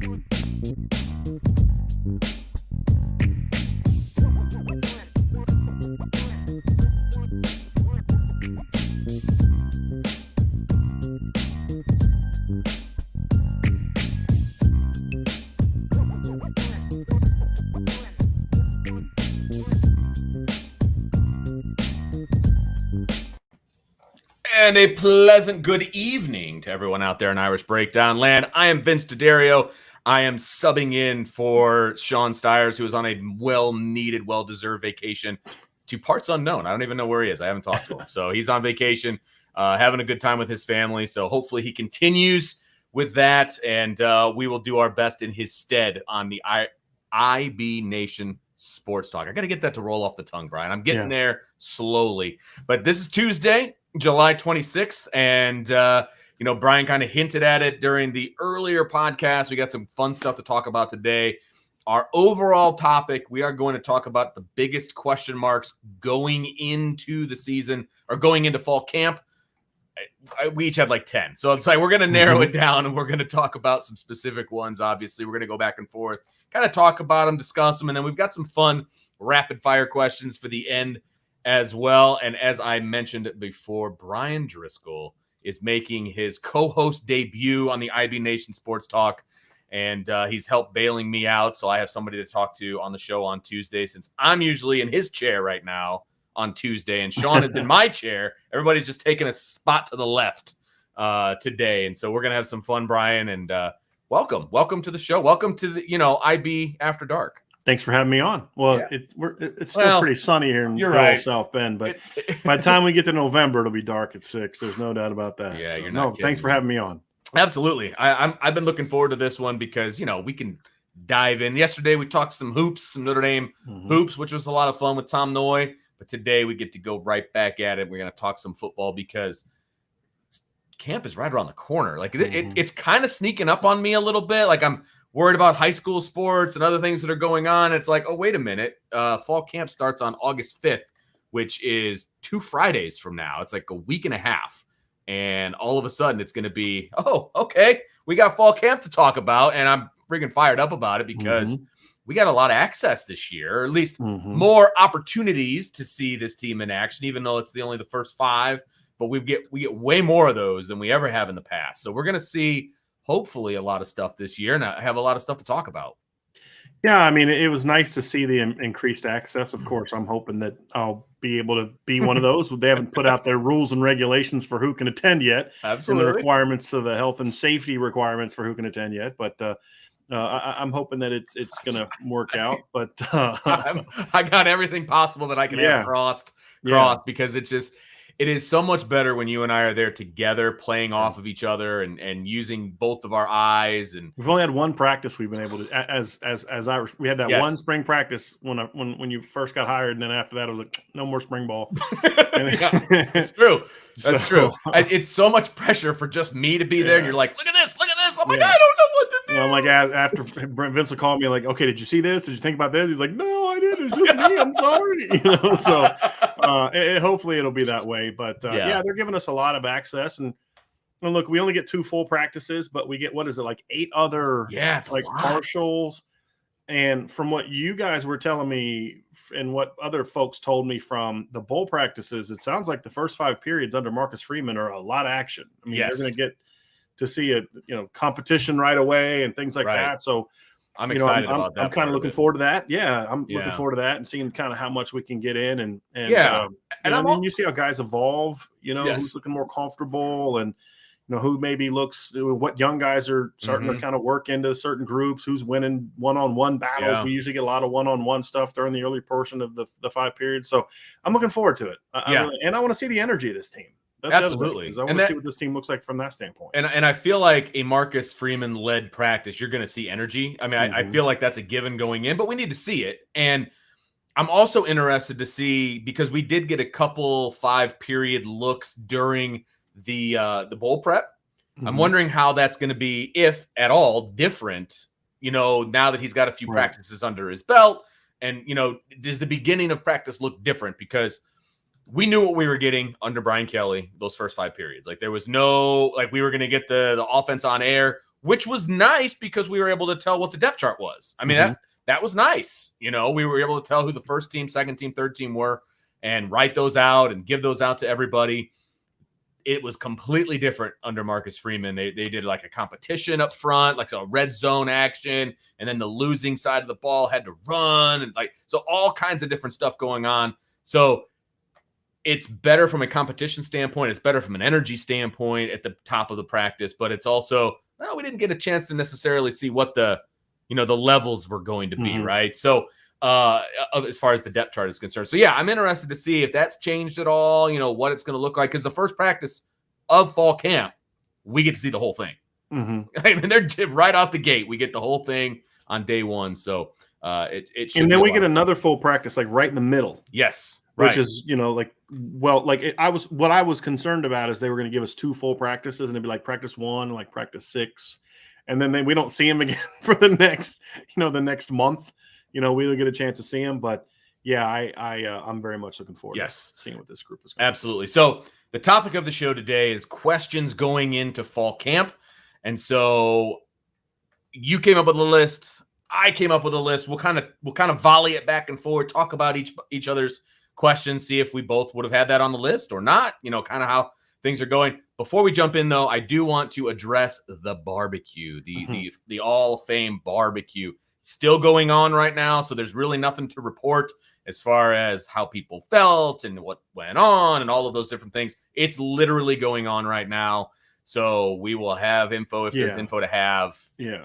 And a pleasant good evening to everyone out there in Irish Breakdown land. I am Vince D'Addario. I am subbing in for Sean Stiers, who is on a well-needed, well-deserved vacation to parts unknown. I don't even know where he is. I haven't talked to him. So he's on vacation, having a good time with his family. So hopefully he continues with that, and we will do our best in his stead on the IB Nation Sports Talk. I got to get that to roll off the tongue, Bryan. I'm getting there slowly. But this is Tuesday, July 26th, and Bryan kind of hinted at it during the earlier podcast. We got some fun stuff to talk about today. Our overall topic, we are going to talk about the biggest question marks going into the season or going into fall camp. We each had like 10. So it's like we're going to narrow it down, and we're going to talk about some specific ones. Obviously, we're going to go back and forth, kind of talk about them, discuss them, and then we've got some fun rapid-fire questions for the end as well. And as I mentioned before, Bryan Driscoll is making his co-host debut on the IB Nation Sports Talk, and he's helped bailing me out, so I have somebody to talk to on the show on Tuesday, since I'm usually in his chair right now on Tuesday, and Sean is in my chair. Everybody's just taking a spot to the left today, and so we're going to have some fun, Bryan, and welcome to the show. Welcome to the, IB After Dark. Thanks for having me on. Well, it's still pretty sunny here in South Bend, but by the time we get to November, it'll be dark at 6. There's no doubt about that. Yeah, so, you're not kidding. Thanks for having me on. Absolutely. I've been looking forward to this one because, we can dive in. Yesterday, we talked some hoops, some Notre Dame hoops, which was a lot of fun with Tom Noy. But today, we get to go right back at it. We're going to talk some football because camp is right around the corner. Like it's kind of sneaking up on me a little bit. Like I'm worried about high school sports and other things that are going on. It's like, oh, wait a minute. Fall camp starts on August 5th, which is 2 Fridays from now. It's like a week and a half. And all of a sudden it's going to be, oh, okay, we got fall camp to talk about. And I'm freaking fired up about it because we got a lot of access this year, or at least more opportunities to see this team in action, even though it's only the first 5. But we get way more of those than we ever have in the past. So we're going to see hopefully a lot of stuff this year, and I have a lot of stuff to talk about. Yeah, I mean, it was nice to see the increased access. Of course, I'm hoping that I'll be able to be one of those. They haven't put out their rules and regulations for who can attend yet. Absolutely. And the requirements of the health and safety requirements for who can attend yet. But I'm hoping that it's going to work out. But I got everything possible that I can have crossed because it is so much better when you and I are there together, playing off of each other and using both of our eyes. And we've only had one practice we've been able to, as Irish. We had that one spring practice when you first got hired, and then after that, it was like no more spring ball. It's true. That's true. It's so much pressure for just me to be there, and you're like, look at this. I'm like, I don't know what to do. I'm like, after Vince will call me, like, okay, did you see this? Did you think about this? He's like, no, I didn't. It's just me. I'm sorry. So hopefully it'll be that way. But they're giving us a lot of access. And look, we only get 2 full practices, but we get, 8 other partials. And from what you guys were telling me and what other folks told me from the bowl practices, it sounds like the first 5 periods under Marcus Freeman are a lot of action. I mean, they're going to get to see a competition right away and things like that. So I'm excited about that. I'm kind of looking forward to that. Yeah, I'm looking forward to that and seeing kind of how much we can get in and you see how guys evolve. Who's looking more comfortable and who maybe what young guys are starting to kind of work into certain groups. Who's winning one-on-one battles? We usually get a lot of one-on-one stuff during the early portion of the 5 periods. So I'm looking forward to it. And I want to see the energy of this team. That's absolutely. I want to see what this team looks like from that standpoint. And I feel like a Marcus Freeman-led practice, you're going to see energy. I mean, I feel like that's a given going in, but we need to see it. And I'm also interested to see, because we did get a couple 5-period looks during the bowl prep. I'm wondering how that's going to be, if at all, different, now that he's got a few practices under his belt. And, does the beginning of practice look different? Because we knew what we were getting under Brian Kelly those first 5 periods. Like there was no, we were going to get the offense on air which was nice because we were able to tell what the depth chart was. I mean, that was nice. You know, we were able to tell who the first team, second team, third team were and write those out and give those out to everybody. It was completely different under Marcus Freeman. They did like a competition up front, like a red zone action, and then the losing side of the ball had to run, and so all kinds of different stuff going on. So it's better from a competition standpoint. It's better from an energy standpoint at the top of the practice, but it's also, well, we didn't get a chance to necessarily see what the levels were going to be, right? So as far as the depth chart is concerned. So yeah, I'm interested to see if that's changed at all, what it's going to look like. Because the first practice of fall camp, we get to see the whole thing. I mean, they're right out the gate. We get the whole thing on day one. So it should. And then we get another full practice, like right in the middle. Yes. Which is, what I was concerned about is they were going to give us 2 full practices, and it'd be like practice 1, like practice 6. And then we don't see him again for the next month. We don't get a chance to see him, but yeah, I'm very much looking forward to seeing what this group is going to do. Absolutely. So the topic of the show today is questions going into fall camp. And so you came up with a list. I came up with a list. We'll kind of volley it back and forth, talk about each other's questions, see if we both would have had that on the list or not, kind of how things are going. Before we jump in, though, I do want to address the barbecue, the all-fame barbecue. Still going on right now, so there's really nothing to report as far as how people felt and what went on and all of those different things. It's literally going on right now, so we will have info if there's info to have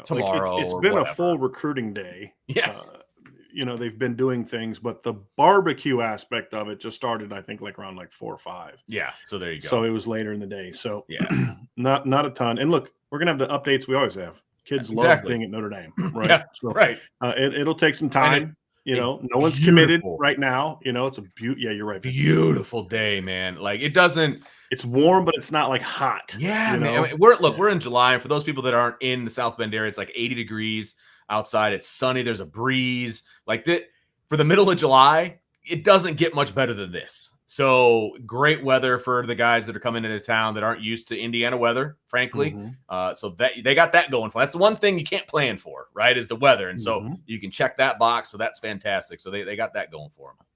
tomorrow. Like it's been a full recruiting day. Yes. They've been doing things, but the barbecue aspect of it just started, I think, like around 4 or 5. Yeah, so there you go. So it was later in the day. So yeah, not a ton. And look, we're gonna have the updates we always have. Kids love being at Notre Dame, right? Yeah, so, right. It'll take some time. No one's committed right now. It's a yeah, you're right. Beautiful day, man. Like it doesn't. It's warm, but it's not hot. Yeah, man. I mean, we're in July, and for those people that aren't in the South Bend area, it's 80 degrees outside. It's sunny. There's a breeze. For the middle of July, it doesn't get much better than this. So great weather for the guys that are coming into town that aren't used to Indiana weather, frankly. So that they got that going for. That's the one thing you can't plan for, right? Is the weather, and so you can check that box. So that's fantastic. So they got that going for them.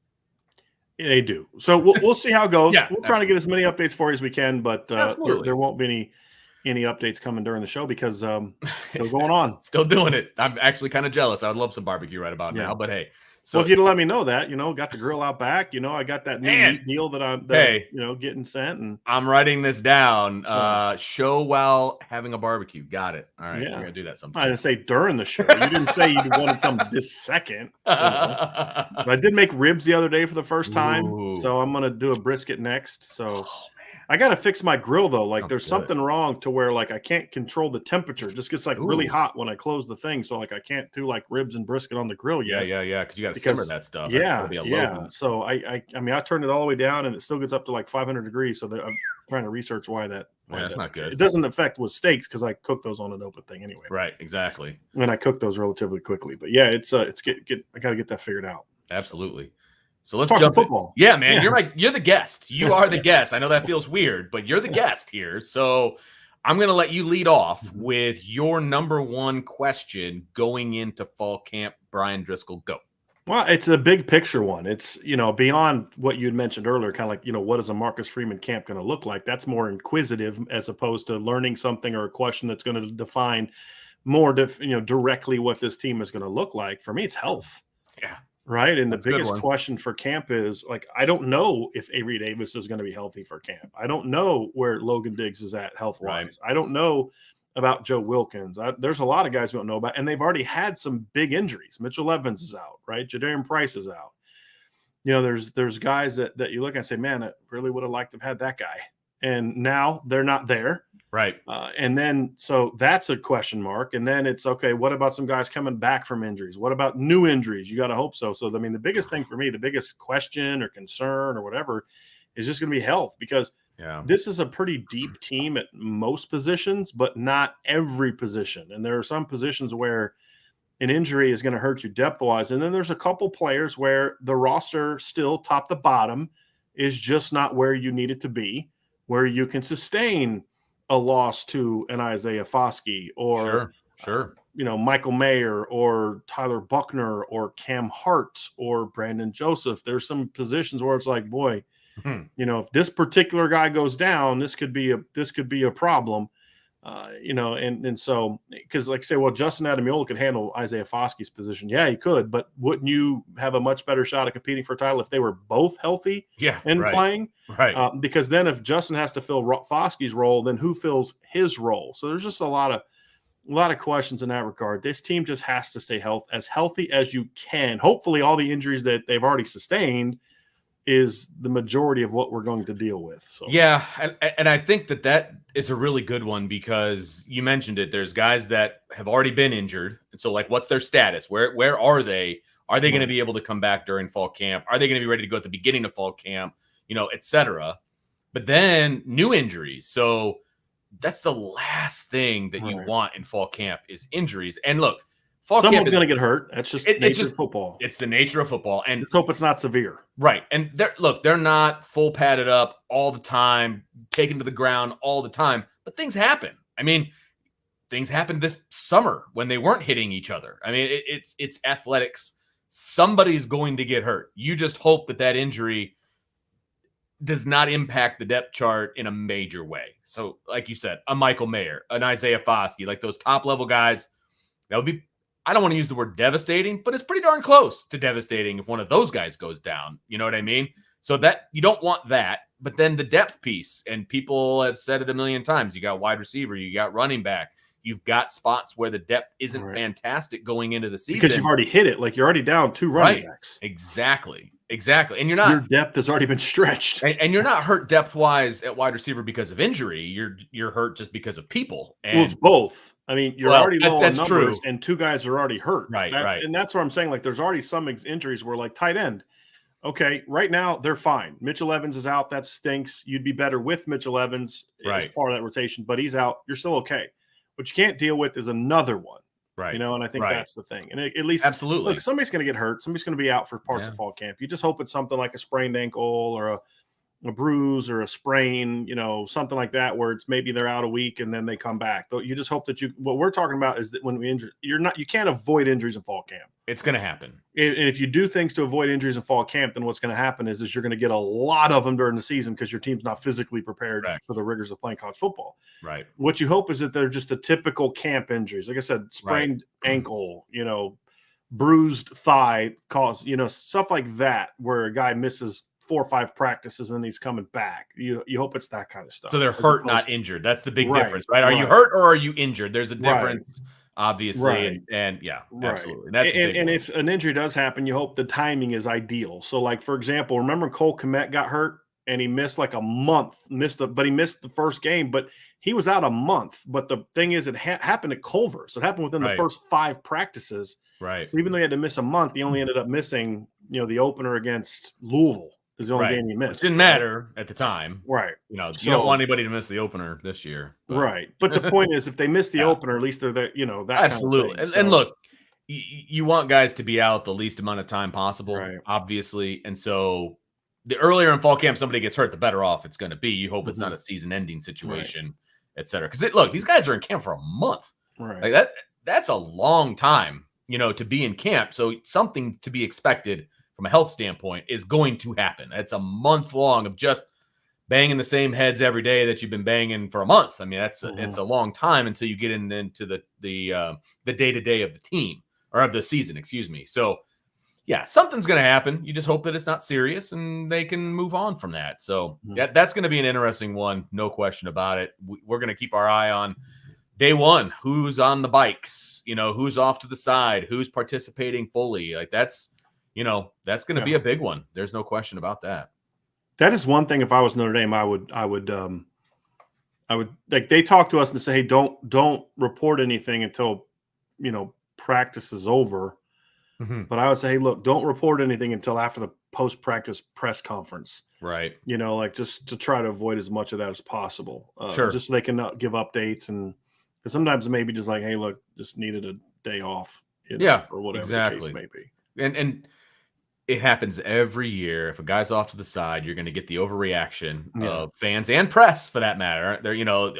Yeah, they do. So we'll see how it goes. Yeah, we're trying to get as many updates for you as we can, but there won't be any updates coming during the show because still going on. Still doing it. I'm actually kind of jealous. I would love some barbecue right about now, but hey. So if you'd let me know that, got the grill out back, I got that new meat deal that I'm getting sent, and I'm writing this down. Show while having a barbecue. Got it. All right. We're going to do that sometime. I didn't say during the show. You didn't say you wanted some this second. But I did make ribs the other day for the first time. Ooh. So I'm going to do a brisket next. So I got to fix my grill though. There's something wrong to where I can't control the temperature. It just gets really hot when I close the thing. So I can't do ribs and brisket on the grill yet. Yeah. Because you got to simmer that stuff. Yeah. So I mean, I turned it all the way down and it still gets up to 500 degrees. So I'm trying to research why that. That's not good. It doesn't affect with steaks because I cook those on an open thing anyway. Right. Exactly. And I cook those relatively quickly. But yeah, it's I got to get that figured out. Absolutely. So let's jump football. Yeah, man, you're the guest. You are the guest. I know that feels weird, but you're the guest here. So I'm going to let you lead off with your number one question going into fall camp. Bryan Driscoll, go. Well, it's a big picture one. It's, beyond what you had mentioned earlier, kind of what is a Marcus Freeman camp going to look like? That's more inquisitive as opposed to learning something or a question that's going to define more, directly what this team is going to look like. For me, it's health. Yeah. Right. And the biggest question for camp is I don't know if Avery Davis is going to be healthy for camp. I don't know where Logan Diggs is at health wise. Right. I don't know about Joe Wilkins. There's a lot of guys we don't know about, and they've already had some big injuries. Mitchell Evans is out, right? Jadarian Price is out. There's guys that you look and say, man, I really would have liked to have had that guy. And now they're not there. Right. And then, so that's a question mark. And then it's, okay, what about some guys coming back from injuries? What about new injuries? You got to hope so. So, I mean, the biggest thing for me, the biggest question or concern or whatever is just going to be health, because this is a pretty deep team at most positions, but not every position. And there are some positions where an injury is going to hurt you depth-wise. And then there's a couple players where the roster still top to bottom is just not where you need it to be, where you can sustain a loss to an Isaiah Foskey or Sure. Michael Mayer or Tyler Buckner or Cam Hart or Brandon Joseph. There's some positions where it's like, boy, if this particular guy goes down, this could be a problem. And so, because like I say, well, Justin Adamiola could handle Isaiah Foskey's position. Yeah, he could, but wouldn't you have a much better shot at competing for a title if they were both healthy and playing? Right. Because then if Justin has to fill Foskey's role, then who fills his role? So there's just a lot of questions in that regard. This team just has to stay as healthy as you can. Hopefully all the injuries that they've already sustained is the majority of what we're going to deal with. So yeah, and I think that is a really good one because you mentioned it. There's guys that have already been injured, and so like, what's their status? Where are they? Are they going to be able to come back during fall camp? Are they going to be ready to go at the beginning of fall camp? etc. But then new injuries. So that's the last thing that you want in fall camp is injuries. And look, someone's going to get hurt. That's just nature of football. It's the nature of football. And let's hope it's not severe. Right. And they're not full padded up all the time, taken to the ground all the time, but things happen. I mean, things happened this summer when they weren't hitting each other. I mean, it's athletics. Somebody's going to get hurt. You just hope that injury does not impact the depth chart in a major way. So like you said, a Michael Mayer, an Isaiah Foskey, like those top level guys, that would be, I don't want to use the word devastating, but it's pretty darn close to devastating if one of those guys goes down. You know what I mean? So that you don't want that, but then the depth piece, and people have said it a million times, you got wide receiver, you got running back, you've got spots where the depth isn't fantastic going into the season. Because you've already hit it. Like you're already down 2 running backs. Exactly. And your depth has already been stretched. And you're not hurt depth-wise at wide receiver because of injury. You're hurt just because of people. And it's both. I mean, you're already low on numbers, and 2 guys are already hurt. Right. And that's what I'm saying. Like, there's already some injuries where, like, tight end. Okay, right now they're fine. Mitchell Evans is out. That stinks. You'd be better with Mitchell Evans as part of that rotation, but he's out. You're still okay. What you can't deal with is another one. Right. And I think that's the thing. And at least, absolutely, look, somebody's going to get hurt. Somebody's going to be out for parts of fall camp. You just hope it's something like a sprained ankle or a bruise or a sprain, something like that, where it's maybe they're out a week and then they come back. You just hope that what we're talking about is that when we injure, you can't avoid injuries in fall camp. It's going to happen. And if you do things to avoid injuries in fall camp, then what's going to happen is you're going to get a lot of them during the season because your team's not physically prepared for the rigors of playing college football. Right. What you hope is that they're just the typical camp injuries. Like I said, sprained ankle, bruised thigh, stuff like that, where a guy misses 4 or 5 practices and he's coming back. You hope it's that kind of stuff. So they're hurt, not injured. That's the big difference, right? Are you hurt or are you injured? There's a difference. Obviously, and absolutely. That's and if an injury does happen, you hope the timing is ideal. So, like for example, remember Cole Kmet got hurt and he missed like a month, but he missed the first game, but he was out a month. But the thing is, it happened at Culver, so it happened within the first 5 practices. Right. So even though he had to miss a month, he only ended up missing, the opener against Louisville. Is the only game he missed. It didn't matter at the time. Right. You don't want anybody to miss the opener this year. But. Right. But the point is, if they miss the opener, at least they're that, that absolutely. Kind of thing. And look, you want guys to be out the least amount of time possible, obviously. And so the earlier in fall camp somebody gets hurt, the better off it's going to be. You hope it's not a season-ending situation, et cetera. Because, look, these guys are in camp for a month. Right. Like that's a long time, to be in camp. So something to be expected from a health standpoint is going to happen. It's a month long of just banging the same heads every day that you've been banging for a month. I mean, it's a long time until you get into the day-to-day of the team or of the season, excuse me. So yeah, something's going to happen. You just hope that it's not serious and they can move on from that. So that's going to be an interesting one. No question about it. We're going to keep our eye on day one, who's on the bikes, who's off to the side, who's participating fully. Like that's going to be a big one. There's no question about that. That is one thing. If I was Notre Dame, I would like, they talk to us and say, hey, don't report anything until, practice is over. Mm-hmm. But I would say, hey, look, don't report anything until after the post-practice press conference. Right. Like just to try to avoid as much of that as possible. Sure. Just so they can give updates. And sometimes it may be just like, hey, look, just needed a day off. Or whatever the case may be. And it happens every year. If a guy's off to the side, you're going to get the overreaction of fans and press, for that matter. They're, he's not,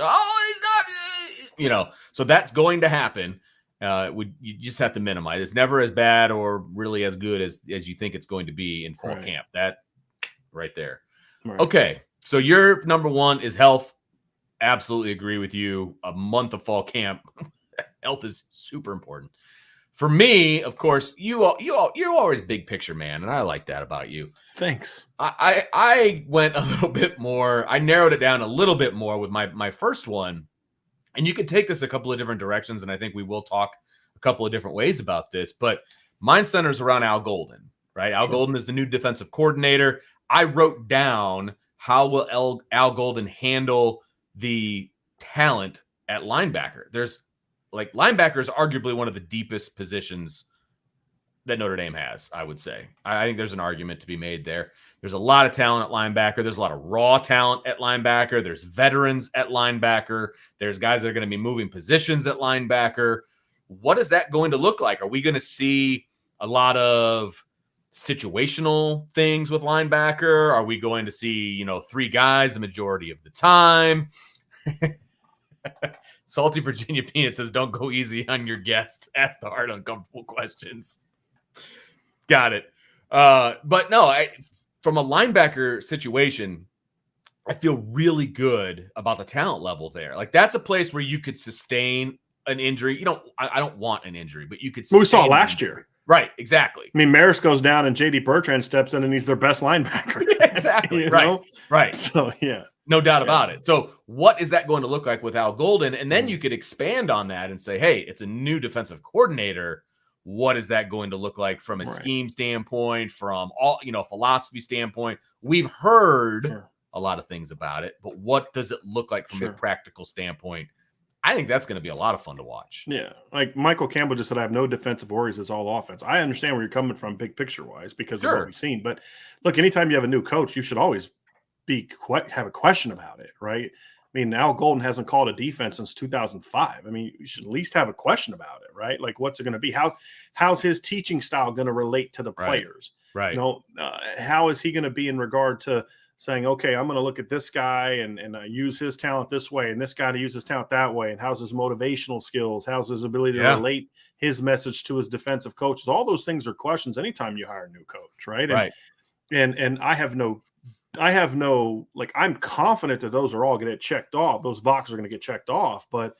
so that's going to happen. You just have to minimize. It's never as bad or really as good as you think it's going to be in fall camp. That right there. Right. Okay, so your number one is health. Absolutely agree with you. A month of fall camp, health is super important. For me, of course, you're always big picture, man, and I like that about you. Thanks. I went a little bit more. I narrowed it down a little bit more with my first one, and you could take this a couple of different directions, and I think we will talk a couple of different ways about this. But mine centers around Al Golden, right? Al Golden is the new defensive coordinator. I wrote down how will Al Golden handle the talent at linebacker. Linebacker is arguably one of the deepest positions that Notre Dame has, I would say. I think there's an argument to be made there. There's a lot of talent at linebacker. There's a lot of raw talent at linebacker. There's veterans at linebacker. There's guys that are going to be moving positions at linebacker. What is that going to look like? Are we going to see a lot of situational things with linebacker? Are we going to see, 3 guys the majority of the time? Salty Virginia Peanut says, don't go easy on your guest. Ask the hard, uncomfortable questions. Got it. But no, from a linebacker situation, I feel really good about the talent level there. Like, that's a place where you could sustain an injury. I don't want an injury, but you could sustain. We saw it last year. Right, exactly. I mean, Maris goes down and J.D. Bertrand steps in and he's their best linebacker. Exactly. Right. So, yeah. No doubt about it. So what is that going to look like with Al Golden? And then you could expand on that and say, hey, it's a new defensive coordinator. What is that going to look like from a scheme standpoint, from all, philosophy standpoint? We've heard a lot of things about it, but what does it look like from a practical standpoint? I think that's going to be a lot of fun to watch. Yeah. Like Michael Campbell just said, I have no defensive worries. It's all offense. I understand where you're coming from big picture wise because of what we've seen. But look, anytime you have a new coach, you should always have a question about it, right? I mean, Al Golden hasn't called a defense since 2005. I mean, you should at least have a question about it, right? Like, what's it going to be? How's his teaching style going to relate to the players? Right. How is he going to be in regard to saying, okay, I'm going to look at this guy and use his talent this way, and this guy to use his talent that way, and how's his motivational skills? How's his ability to relate his message to his defensive coaches? All those things are questions anytime you hire a new coach, right? And I have no, I'm confident that those are all going to get checked off. Those boxes are going to get checked off, but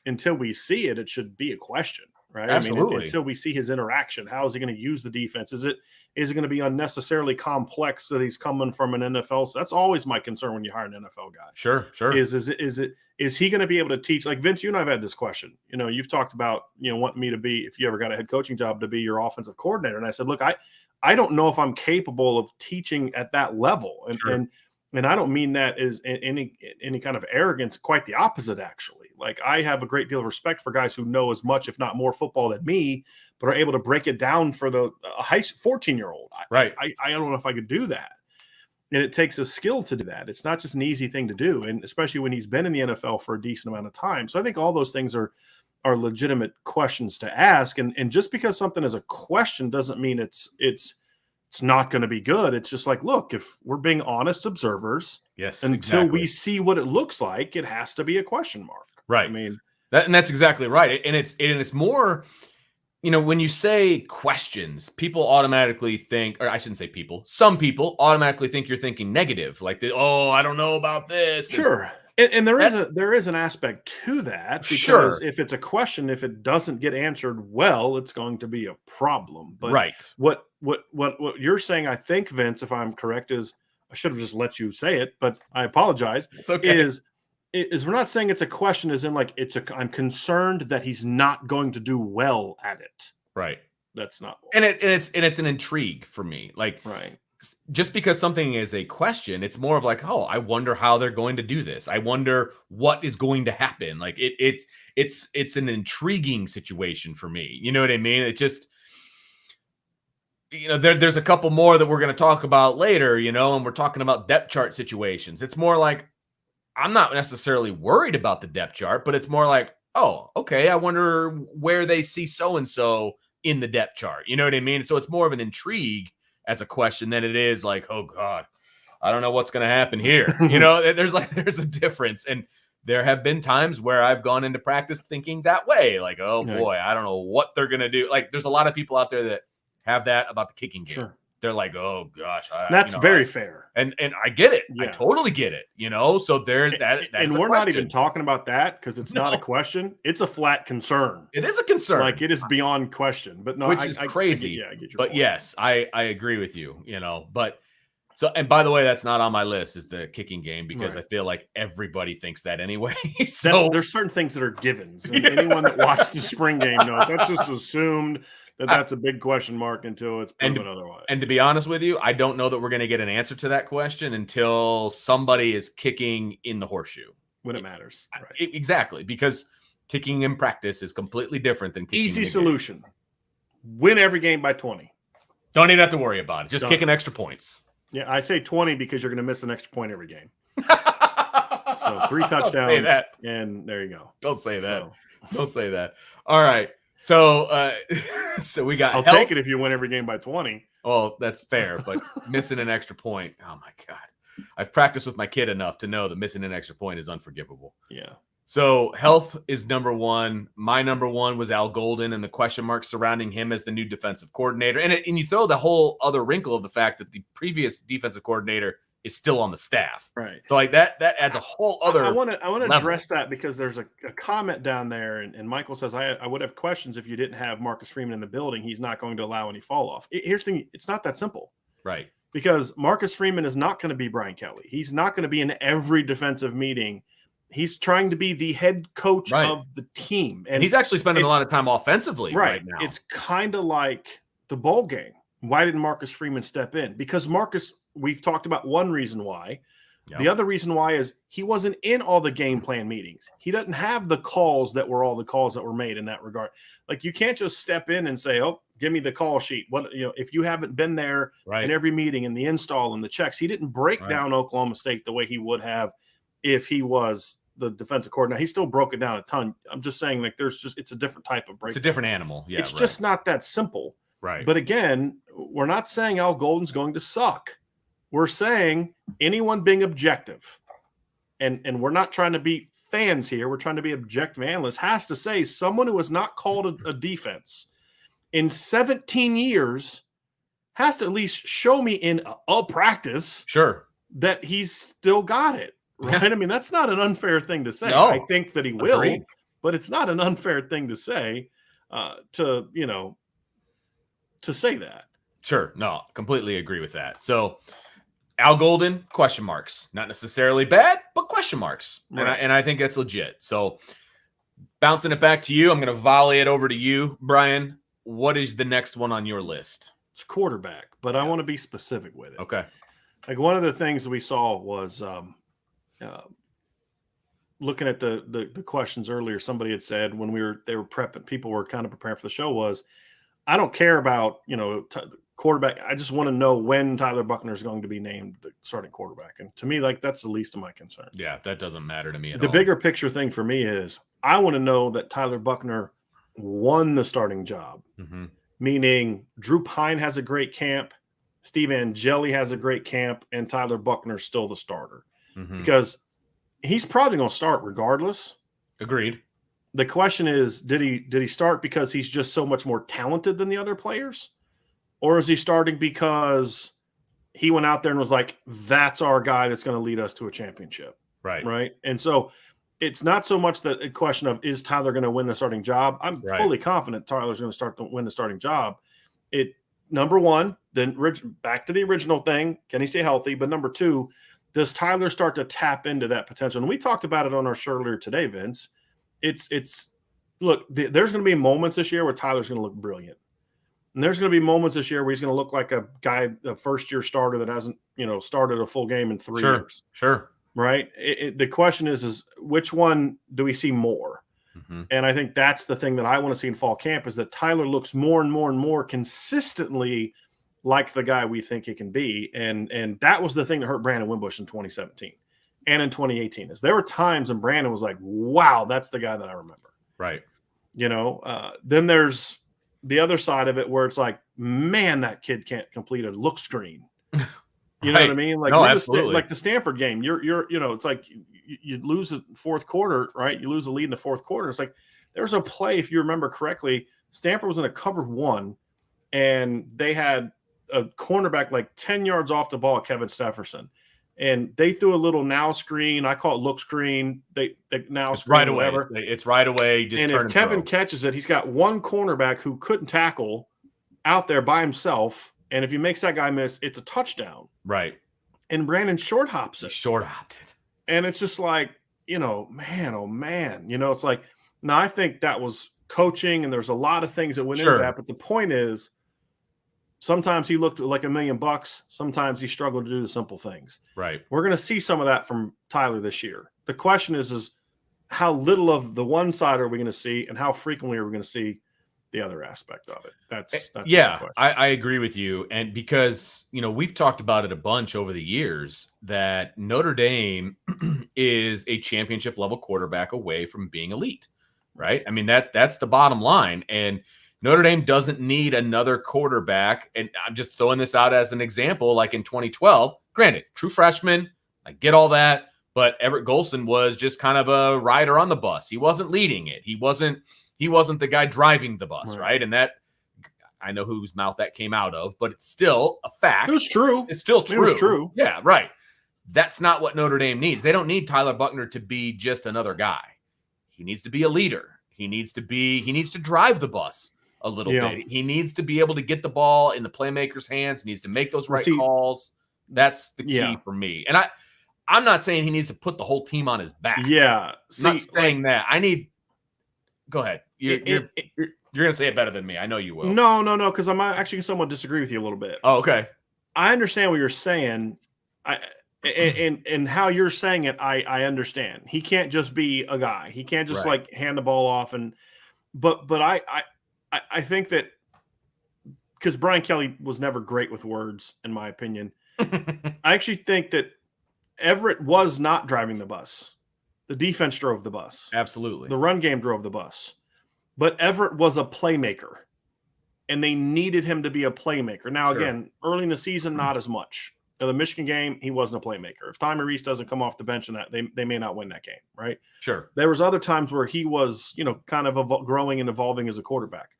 until we see it, it should be a question, right? Absolutely. I mean, until we see his interaction, how is he going to use the defense? Is it going to be unnecessarily complex that he's coming from an NFL? So that's always my concern when you hire an NFL guy. Sure. Is he going to be able to teach? Like, Vince, you and I have had this question. You've talked about, wanting me to be, if you ever got a head coaching job, to be your offensive coordinator. And I said, look, I don't know if I'm capable of teaching at that level. And I don't mean that as any kind of arrogance, quite the opposite, actually. Like, I have a great deal of respect for guys who know as much, if not more, football than me, but are able to break it down for the 14-year-old. Right. I don't know if I could do that. And it takes a skill to do that. It's not just an easy thing to do. And especially when he's been in the NFL for a decent amount of time. So I think all those things are legitimate questions to ask. And just because something is a question doesn't mean it's not going to be good. It's just like, look, if we're being honest observers, until we see what it looks like, it has to be a question mark. Right. I mean, that's exactly right. And it's more, when you say questions, people automatically think, or I shouldn't say people, some people automatically think you're thinking negative, like, I don't know about this. Sure. And there is an aspect to that, because if it's a question, if it doesn't get answered well, it's going to be a problem. But what you're saying, I think, Vince, if I'm correct, is I should have just let you say it, but I apologize. It's okay. Is we're not saying it's a question as in like I'm concerned that he's not going to do well at it. Right. That's not. And it's an intrigue for me. Like, just because something is a question, it's more of like, I wonder how they're going to do this. I wonder what is going to happen. Like, it's an intriguing situation for me. You know what I mean? It just, there's a couple more that we're going to talk about later, and we're talking about depth chart situations. It's more like, I'm not necessarily worried about the depth chart, but it's more like, okay, I wonder where they see so-and-so in the depth chart. You know what I mean? So it's more of an intrigue as a question than it is like, oh God, I don't know what's going to happen here. There's a difference. And there have been times where I've gone into practice thinking that way, like, oh boy, I don't know what they're going to do. Like, there's a lot of people out there that have that about the kicking game. Sure. They're like, oh gosh, that's very fair, and I get it. Yeah. I totally get it. So there, that's and we're not even talking about that because it's not a question; it's a flat concern. It is a concern, like it is beyond question. But no, which is crazy. I get your but point. Yes, I agree with you. But so, and by the way, that's not on my list is the kicking game because I feel like everybody thinks that anyway. So there's certain things that are givens, and anyone that watched the spring game knows that's just assumed. That's a big question mark until it's proven otherwise. And to be honest with you, I don't know that we're going to get an answer to that question until somebody is kicking in the horseshoe. When it matters. Right. Exactly. Because kicking in practice is completely different than kicking Easy solution. Win every game by 20. Don't even have to worry about it. Just kicking extra points. Yeah, I say 20 because you're going to miss an extra point every game. So 3 touchdowns, and there you go. Don't say that. Don't say that. All right. So we got. I'll take it if you win every game by 20. Well, that's fair, but missing an extra point. Oh my God, I've practiced with my kid enough to know that missing an extra point is unforgivable. Yeah. So health is number one. My number one was Al Golden and the question marks surrounding him as the new defensive coordinator. And you throw the whole other wrinkle of the fact that the previous defensive coordinator is still on the staff. Right. So like that adds a whole other. I want to address that because there's a comment down there, and Michael says I would have questions if you didn't have Marcus Freeman in the building. He's not going to allow any fall off. Here's the thing: it's not that simple. Right. Because Marcus Freeman is not going to be Brian Kelly. He's not going to be in every defensive meeting. He's trying to be the head coach of the team, and he's actually spending a lot of time offensively right now. It's kind of like the bowl game. Why didn't Marcus Freeman step in? Because Marcus. We've talked about one reason why. Yep. The other reason why is he wasn't in all the game plan meetings. He doesn't have the calls that were all the calls that were made in that regard. Like you can't just step in and say, "Oh, give me the call sheet." What if you haven't been there in every meeting and the install and the checks? He didn't break down Oklahoma State the way he would have if he was the defensive coordinator. He still broke it down a ton. I'm just saying, like it's a different type of break. It's a different animal. Yeah, it's just not that simple. Right. But again, we're not saying Al Golden's going to suck. We're saying anyone being objective, and we're not trying to be fans here. We're trying to be objective analysts, has to say someone who has not called a defense in 17 years has to at least show me in a practice that he's still got it, right? Yeah. I mean, that's not an unfair thing to say. No. I think that he will, but it's not an unfair thing to say to say that. Sure. No, completely agree with that. So Al Golden, question marks. Not necessarily bad, but question marks. Right. And I think that's legit. So bouncing it back to you, I'm going to volley it over to you, Brian. What is the next one on your list? It's quarterback, but I want to be specific with it. Okay. Like one of the things that we saw was looking at the questions earlier, somebody had said when they were prepping, people were kind of preparing for the show was, I don't care about, quarterback. I just want to know when Tyler Buchner is going to be named the starting quarterback. And to me, like that's the least of my concerns. Yeah, that doesn't matter to me at all. The bigger picture thing for me is I want to know that Tyler Buchner won the starting job, meaning Drew Pine has a great camp, Steve Angeli has a great camp, and Tyler Buchner's still the starter because he's probably going to start regardless. Agreed. The question is, did he start because he's just so much more talented than the other players? Or is he starting because he went out there and was like, that's our guy that's going to lead us to a championship? Right. And so it's not so much that a question of, is Tyler going to win the starting job? I'm fully confident Tyler's going to win the starting job. Number one, then back to the original thing, can he stay healthy? But number two, does Tyler start to tap into that potential? And we talked about it on our show earlier today, Vince. Look, there's going to be moments this year where Tyler's going to look brilliant. And there's going to be moments this year where he's going to look like a guy, a first-year starter that hasn't, started a full game in 3 years. Sure. Right? The question is which one do we see more? And I think that's the thing that I want to see in fall camp is that Tyler looks more and more and more consistently like the guy we think he can be. And that was the thing that hurt Brandon Wimbush in 2017 and in 2018 is there were times when Brandon was like, wow, that's the guy that I remember. Right. Then there's the other side of it where it's like man, that kid can't complete a look screen. You Right. know what I mean? Like, no, absolutely. Like the Stanford game, it's like you lose the fourth quarter, right? You lose the lead in the fourth quarter. It's like there's a play, if you remember correctly, Stanford was in a cover 1, and they had a cornerback like 10 yards off the ball, Kevin Stefferson. And they threw a little now screen. I call it look screen. They now it's screen, right away. whatever. It's right away. Just and if Kevin catches it, he's got one cornerback who couldn't tackle out there by himself. And if he makes that guy miss, it's a touchdown. Right. And Brandon short hops it. Short hopped it. And it's just like, man, oh man. It's like, now I think that was coaching, and there's a lot of things that went into that. But the point is, sometimes he looked like $1 million. Sometimes he struggled to do the simple things. Right. We're going to see some of that from Tyler this year. The question is how little of the one side are we going to see, and how frequently are we going to see the other aspect of it? That's yeah, I agree with you. And because, we've talked about it a bunch over the years that Notre Dame is a championship level quarterback away from being elite, right? I mean, that's the bottom line. And Notre Dame doesn't need another quarterback. And I'm just throwing this out as an example, like in 2012, granted, true freshman, I get all that, but Everett Golson was just kind of a rider on the bus. He wasn't leading it. He wasn't the guy driving the bus, right? And that, I know whose mouth that came out of, but it's still a fact. It was true. It's still true. It was true. Yeah, right. That's not what Notre Dame needs. They don't need Tyler Buchner to be just another guy. He needs to be a leader. He needs to drive the bus a little bit. He needs to be able to get the ball in the playmaker's hands. He needs to make those right calls. That's the key for me. And I'm not saying he needs to put the whole team on his back. Yeah. I'm not saying that. Go ahead. You're going to say it better than me. I know you will. No, because I might actually somewhat disagree with you a little bit. Oh, okay. I understand what you're saying. And how you're saying it, I understand. He can't just be a guy. He can't just like hand the ball off. But I think that because Brian Kelly was never great with words, in my opinion, I actually think that Everett was not driving the bus. The defense drove the bus. Absolutely. The run game drove the bus. But Everett was a playmaker, and they needed him to be a playmaker. Now, again, early in the season, not as much. In the Michigan game, he wasn't a playmaker. If Tommy Reese doesn't come off the bench in that, they may not win that game, right? Sure. There was other times where he was, kind of growing and evolving as a quarterback.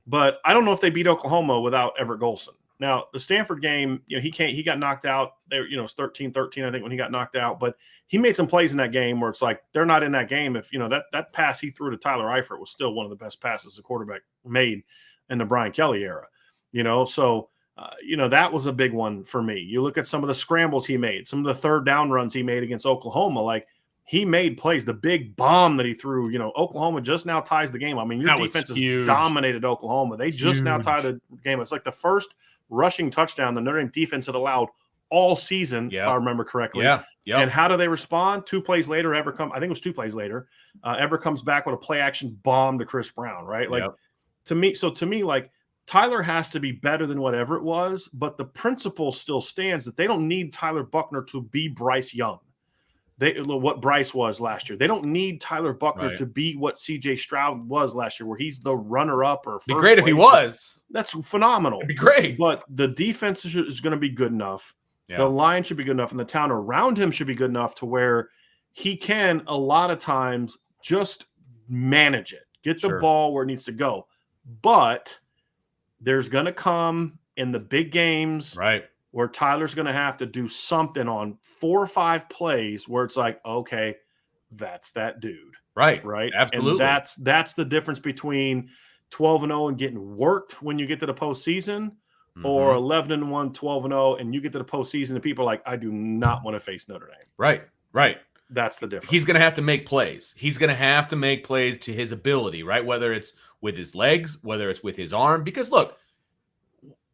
But I don't know if they beat Oklahoma without Everett Golson. Now, the Stanford game, he got knocked out. There, it's 13-13, I think, when he got knocked out. But he made some plays in that game where it's like they're not in that game. If that pass he threw to Tyler Eifert was still one of the best passes the quarterback made in the Brian Kelly era. So that was a big one for me. You look at some of the scrambles he made, some of the third down runs he made against Oklahoma. Like, he made plays. The big bomb that he threw, Oklahoma just now ties the game. I mean, your defense has dominated Oklahoma. They just now tie the game. It's like the first rushing touchdown the Notre Dame defense had allowed all season, if I remember correctly. Yeah. And how do they respond? 2 plays later, I think it was 2 plays later, Everett comes back with a play action bomb to Chris Brown, right? Like, to me, like, Tyler has to be better than whatever it was, but the principle still stands that they don't need Tyler Buchner to be Bryce Young. What Bryce was last year. They don't need Tyler Buchner to be what C.J. Stroud was last year, where he's the runner-up or first. Be great if he was. That's phenomenal. It'd be great. But the defense is going to be good enough. Yeah. The line should be good enough, and the town around him should be good enough to where he can, a lot of times, just manage it. Get the ball where it needs to go. But there's going to come in the big games where Tyler's going to have to do something on 4 or 5 plays where it's like, okay, that's that dude. Right. Absolutely. And that's the difference between 12-0 and getting worked when you get to the postseason, or 11-1, 12-0, and you get to the postseason and people are like, I do not want to face Notre Dame. Right. That's the difference. He's going to have to make plays. He's going to have to make plays to his ability, right? Whether it's with his legs, whether it's with his arm. Because, look,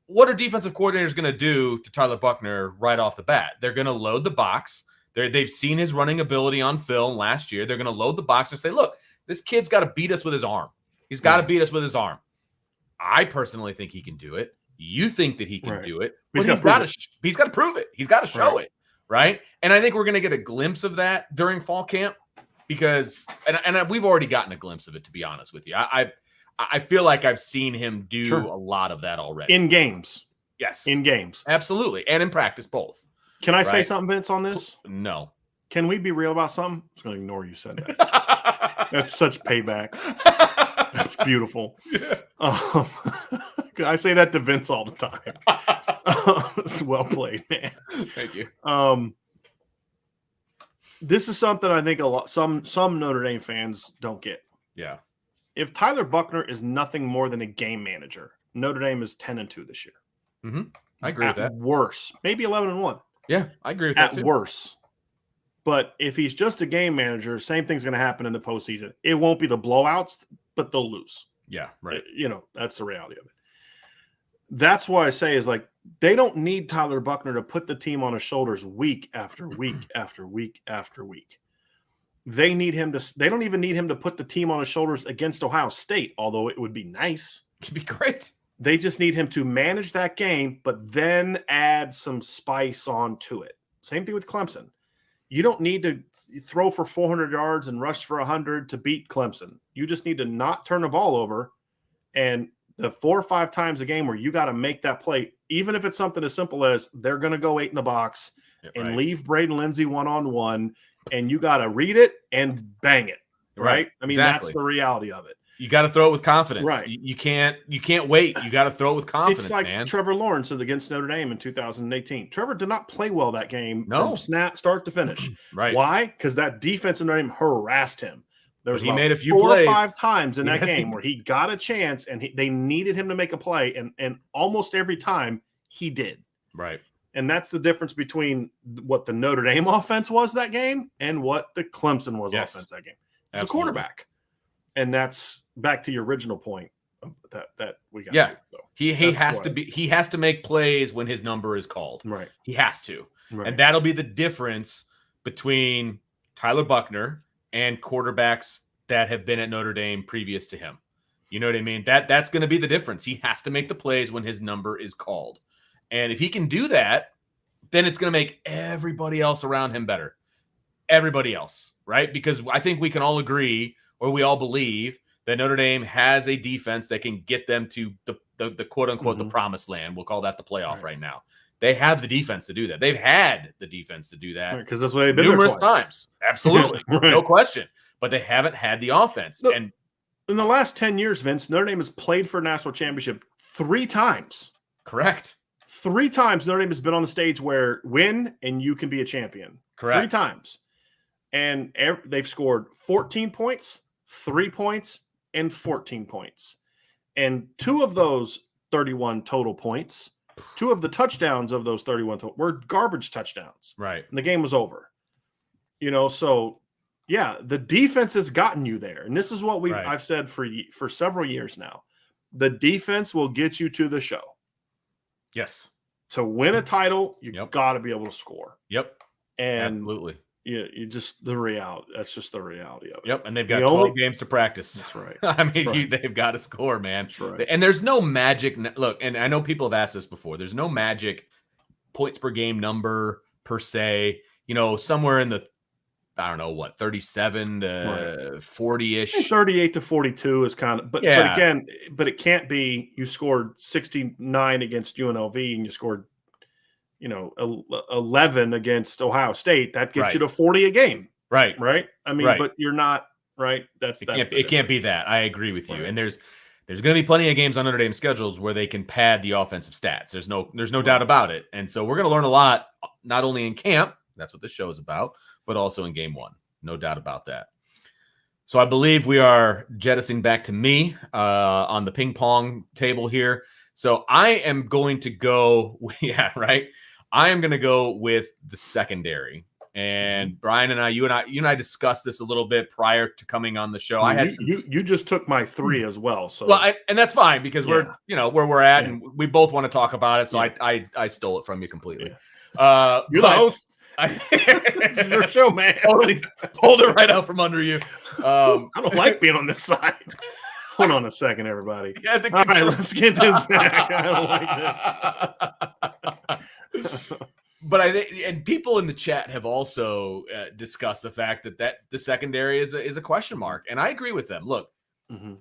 what are defensive coordinators going to do to Tyler Buchner right off the bat? They're going to load the box. They've seen his running ability on film last year. They're going to load the box and say, look, this kid's got to beat us with his arm. He's got to beat us with his arm. I personally think he can do it. You think that he can do it. But he's got to prove it. He's got to show it, right? And I think we're going to get a glimpse of that during fall camp because – and we've already gotten a glimpse of it, to be honest with you. I feel like I've seen him do a lot of that already. In games. Yes. In games. Absolutely. And in practice, both. Can I say something, Vince, on this? No. Can we be real about something? I'm just going to ignore you said that. That's such payback. That's beautiful. Yeah. I say that to Vince all the time. It's well played, man. Thank you. This is something I think some Notre Dame fans don't get. Yeah. If Tyler Buchner is nothing more than a game manager, Notre Dame is 10-2 this year. Mm-hmm. I agree with that. Worse, maybe 11-1. Yeah, I agree with that too. At worse. But if he's just a game manager, same thing's going to happen in the postseason. It won't be the blowouts, but they'll lose. Yeah, right. That's the reality of it. That's why I say is like they don't need Tyler Buchner to put the team on his shoulders week after week after week after week. They need him to. They don't even need him to put the team on his shoulders against Ohio State, although it would be nice. It'd be great. They just need him to manage that game, but then add some spice onto it. Same thing with Clemson. You don't need to throw for 400 yards and rush for 100 to beat Clemson. You just need to not turn the ball over. And the 4 or 5 times a game where you got to make that play, even if it's something as simple as they're going to go 8 in the box and leave Braden Lindsey one-on-one, and you got to read it and bang it, right? I mean, that's the reality of it. You got to throw it with confidence. Right. You can't wait. You got to throw it with confidence, it's like man. Trevor Lawrence against Notre Dame in 2018. Trevor did not play well that game from start to finish. Right. Why? Because that defense in Notre Dame harassed him. There was he made a few 4 plays. or 5 times in that game where he got a chance and they needed him to make a play, and almost every time he did. Right. And that's the difference between what the Notre Dame offense was that game and what the Clemson was offense that game. It's a quarterback. And that's back to your original point that we got. Yeah. He has to make plays when his number is called. Right. He has to. Right. And that'll be the difference between Tyler Buchner and quarterbacks that have been at Notre Dame previous to him. You know what I mean? That's going to be the difference. He has to make the plays when his number is called. And if he can do that, then it's going to make everybody else around him better. Everybody else, right? Because I think we can all agree, or we all believe, that Notre Dame has a defense that can get them to the quote-unquote the promised land. We'll call that the playoff right now. They have the defense to do that. They've had the defense to do that because that's what they've been numerous times. Absolutely. No question. But they haven't had the offense. Look, and in the last 10 years, Vince, Notre Dame has played for a national championship 3 times. Correct. 3 times Notre Dame has been on the stage where win and you can be a champion. Correct. 3 times. And they've scored 14 points, 3 points, and 14 points. And 2 of those 31 total points, 2 of the touchdowns of those 31 were garbage touchdowns. Right. And the game was over. So yeah, the defense has gotten you there. And this is what I've said for several years now. The defense will get you to the show. Yes. To win a title, you got to be able to score. Yep. And absolutely. You just the reality. That's just the reality of it. Yep. And they've got 12 games to practice. That's right. I mean, they've got to score, man. That's right. And there's no magic. Look, and I know people have asked this before. There's no magic points per game number per se. Somewhere in the 37 to 40-ish. 38 to 42 is kind of, but again, it can't be you scored 69 against UNLV and you scored, 11 against Ohio State. That gets you to 40 a game. Right. I mean, but you're not right. It can't be that. I agree with you. And there's going to be plenty of games on Notre Dame schedules where they can pad the offensive stats. There's no doubt about it. And so we're going to learn a lot, not only in camp, that's what this show is about, but also in game 1. No doubt about that. So I believe we are jettisoning back to me on the ping pong table here. So I am going to go, I am going to go with the secondary. And Bryan and I, you and I discussed this a little bit prior to coming on the show. You just took my 3 as well. So and that's fine because we're where we're at, and we both want to talk about it. So I stole it from you completely. You're the host. This is your show, man. Totally pulled it right out from under you. I don't like being on this side. Hold on a second, everybody. All right, let's get this back. I don't like this. But and people in the chat have also discussed the fact that the secondary is a question mark, and I agree with them. Look,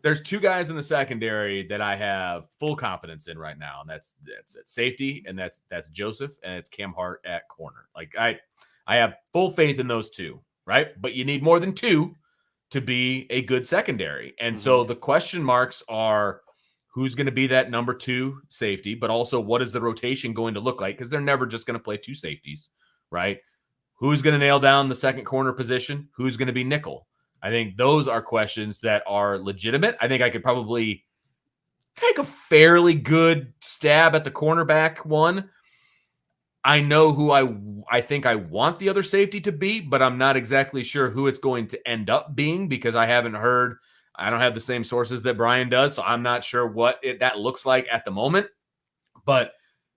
There's two guys in the secondary that I have full confidence in right now, and that's at safety, and that's Joseph, and it's Cam Hart at corner. Like I have full faith in those two, right? But you need more than two to be a good secondary. And so the question marks are who's going to be that number 2 safety, but also what is the rotation going to look like? Because they're never just going to play 2 safeties, right? Who's going to nail down the second corner position? Who's going to be nickel? I think those are questions that are legitimate. I think I could probably take a fairly good stab at the cornerback one. I know who I think I want the other safety to be, but I'm not exactly sure who it's going to end up being because I haven't heard. I don't have the same sources that Bryan does, so I'm not sure what that looks like at the moment. But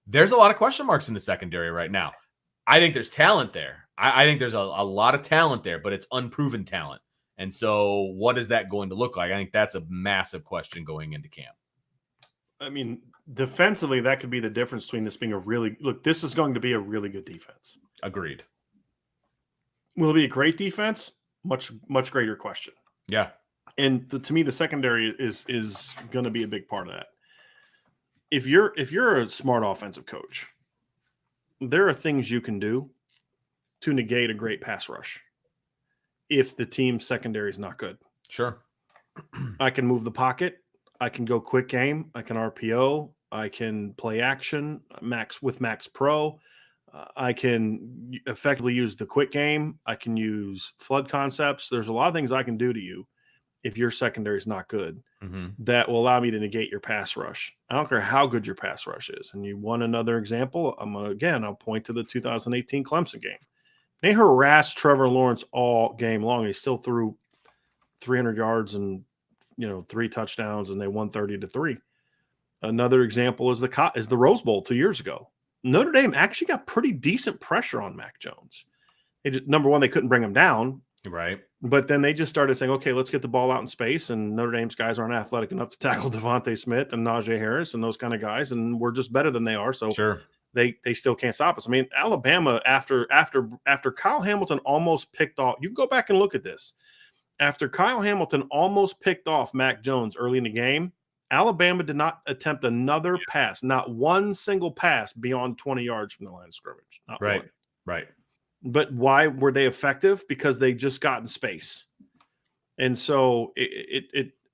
there's a lot of question marks in the secondary right now. I think there's talent there. I think there's a lot of talent there, but it's unproven talent. And so what is that going to look like? I think that's a massive question going into camp. I mean, defensively, that could be the difference between this being this is going to be a really good defense. Agreed. Will it be a great defense? Much, much greater question. Yeah. And to me, the secondary is going to be a big part of that. If you're a smart offensive coach, there are things you can do to negate a great pass rush if the team's secondary is not good. Sure. I can move the pocket. I can go quick game. I can RPO. I can play action Max Pro. I can effectively use the quick game. I can use flood concepts. There's a lot of things I can do to you if your secondary is not good that will allow me to negate your pass rush. I don't care how good your pass rush is. And you want another example? I'll point to the 2018 Clemson game. They harassed Trevor Lawrence all game long. He still threw 300 yards and 3 touchdowns, and they won 30-3. Another example is the Rose Bowl 2 years ago. Notre Dame actually got pretty decent pressure on Mac Jones. Number one, they couldn't bring him down. Right. But then they just started saying, okay, let's get the ball out in space. And Notre Dame's guys aren't athletic enough to tackle Devontae Smith and Najee Harris and those kind of guys. And we're just better than they are. So sure. They still can't stop us. I mean, Alabama, after Kyle Hamilton almost picked off, you can go back and look at this. After Kyle Hamilton almost picked off Mac Jones early in the game, Alabama did not attempt another pass, not one single pass beyond 20 yards from the line of scrimmage. Not one. Right. But why were they effective? Because they just got in space. And so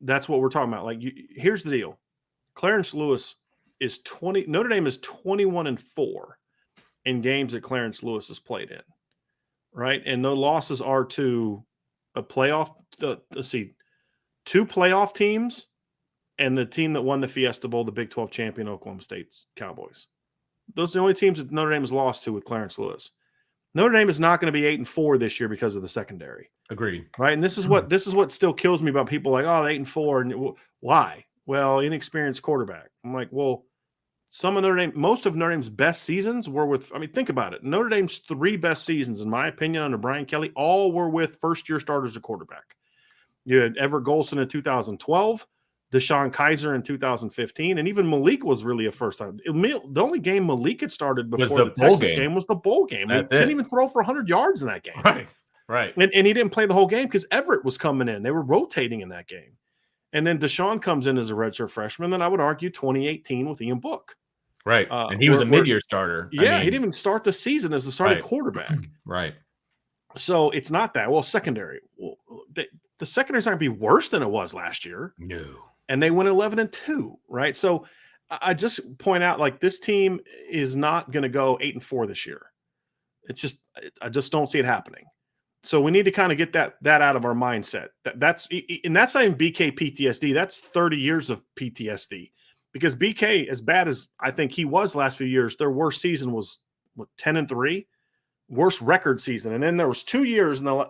that's what we're talking about. Like, here's the deal. Clarence Lewis is Notre Dame is 21-4 in games that Clarence Lewis has played in. Right? And the losses are to a playoff, 2 playoff teams and the team that won the Fiesta Bowl, the Big 12 champion Oklahoma State Cowboys. Those are the only teams that Notre Dame has lost to with Clarence Lewis. Notre Dame is not going to be 8-4 this year because of the secondary. Agreed. Right? And this is what still kills me about people like, oh, 8-4, and why? Well, inexperienced quarterback. I'm like, well, most of Notre Dame's best seasons were with, think about it. Notre Dame's 3 best seasons, in my opinion, under Brian Kelly, all were with first-year starters at quarterback. You had Everett Golson in 2012, Deshaun Kaiser in 2015, and even Malik was really a first-time. The only game Malik had started before the Texas game was the bowl game. He didn't even throw for 100 yards in that game. Right. And he didn't play the whole game because Everett was coming in. They were rotating in that game. And then Deshaun comes in as a redshirt freshman. Then I would argue 2018 with Ian Book. Right. And he was a mid-year starter. Yeah, he didn't even start the season as a starting quarterback. Right. So it's not that. Well, secondary. Well, the secondary's not going to be worse than it was last year. No. And they went 11-2, right? So I just point out, like, this team is not going to go 8-4 this year. I just don't see it happening. So we need to kind of get that out of our mindset. That's not even BK PTSD. That's 30 years of PTSD. Because BK, as bad as I think he was last few years, their worst season was 10-3, worst record season. And then there was 2 years, and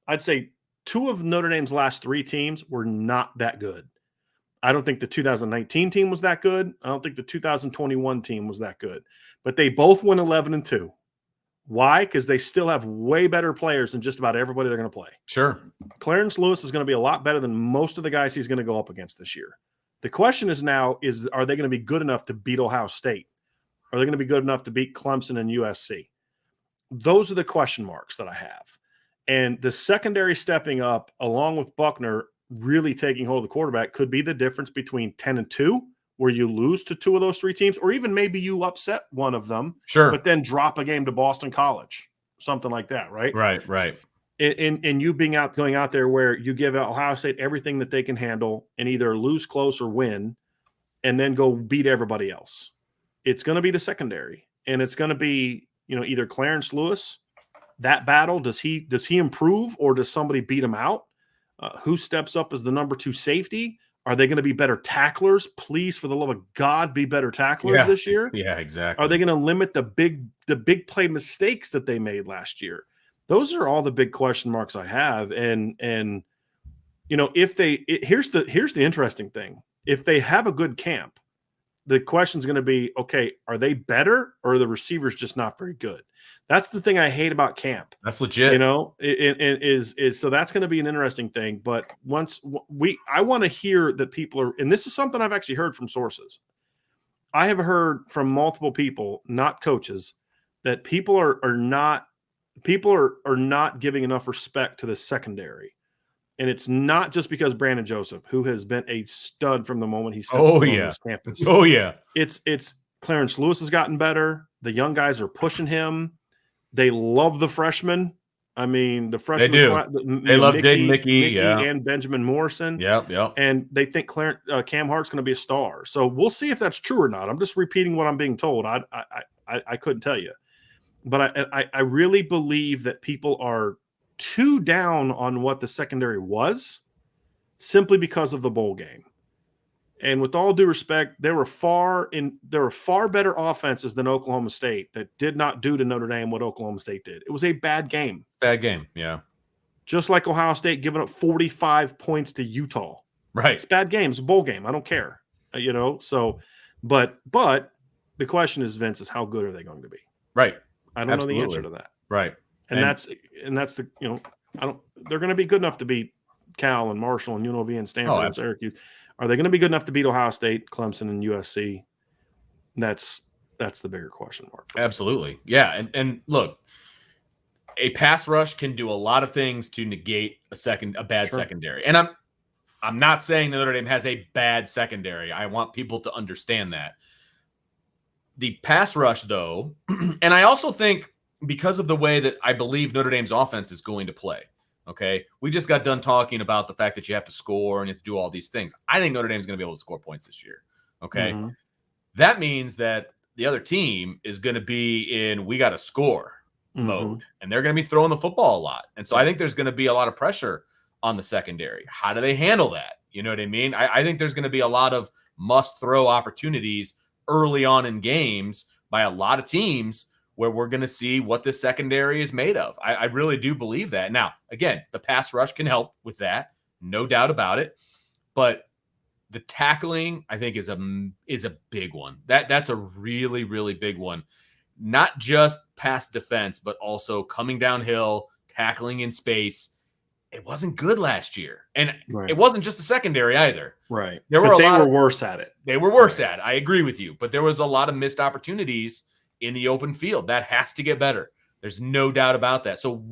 I'd say 2 of Notre Dame's last 3 teams were not that good. I don't think the 2019 team was that good. I don't think the 2021 team was that good. But they both went 11-2. Why? Because they still have way better players than just about everybody they're going to play. Sure. Clarence Lewis is going to be a lot better than most of the guys he's going to go up against this year. The question is now, are they going to be good enough to beat Ohio State? Are they going to be good enough to beat Clemson and USC? Those are the question marks that I have. And the secondary stepping up, along with Buckner, really taking hold of the quarterback could be the difference between 10-2, where you lose to 2 of those 3 teams, or even maybe you upset one of them, but then drop a game to Boston College, something like that, right? Right. And you going out there where you give Ohio State everything that they can handle and either lose close or win, and then go beat everybody else. It's going to be the secondary, and it's going to be, either Clarence Lewis. That battle, does he improve, or does somebody beat him out? Who steps up as the number 2 safety? Are they going to be better tacklers? Please, for the love of God, be better tacklers this year. Yeah, exactly. Are they going to limit the big play mistakes that they made last year? Those are all the big question marks I have. And if here's the interesting thing. If they have a good camp, the question is going to be, okay, are they better, or are the receivers just not very good? That's the thing I hate about camp. That's legit. So that's going to be an interesting thing. But I want to hear that people are, and this is something I've actually heard from sources. I have heard from multiple people, not coaches, that people are not giving enough respect to the secondary. And it's not just because Brandon Joseph, who has been a stud from the moment he stepped on this campus. Oh yeah. It's Clarence Lewis has gotten better. The young guys are pushing him. They love the freshmen. I mean, the freshmen. They do. They love Mickey and Benjamin Morrison. Yep. And they think Cam Hart's going to be a star. So we'll see if that's true or not. I'm just repeating what I'm being told. I couldn't tell you, but I really believe that people are too down on what the secondary was, simply because of the bowl game. And with all due respect, there were far better offenses than Oklahoma State that did not do to Notre Dame what Oklahoma State did. It was a bad game. Yeah. Just like Ohio State giving up 45 points to Utah. Right. It's a bad game. It's a bowl game. I don't care. So, but the question is, Vince, is how good are they going to be? Right. I don't know the answer to that. Right. And that's the they're going to be good enough to beat Cal and Marshall and UNLV and Stanford and Syracuse. Are they going to be good enough to beat Ohio State, Clemson, and USC? That's the bigger question mark. Absolutely. Yeah. And look, a pass rush can do a lot of things to negate a bad secondary. And I'm not saying that Notre Dame has a bad secondary. I want people to understand that. The pass rush, though, and I also think, because of the way that I believe Notre Dame's offense is going to play, okay? We just got done talking about the fact that you have to score and you have to do all these things. I think Notre Dame's going to be able to score points this year, okay? Mm-hmm. That means that the other team is going to be in we got to score mode, and they're going to be throwing the football a lot. And so I think there's going to be a lot of pressure on the secondary. How do they handle that? You know what I mean? I think there's going to be a lot of must-throw opportunities early on in games by a lot of teams where we're going to see what this secondary is made of. I really do believe that. Now, again, the pass rush can help with that, no doubt about it. But the tackling, I think, is a big one. That's a really, really big one. Not just pass defense, but also coming downhill, tackling in space. It wasn't good last year. And It wasn't just the secondary either. Right. They were worse at it. They were worse at it. I agree with you. But there was a lot of missed opportunities in the open field. That has to get better. There's no doubt about that. So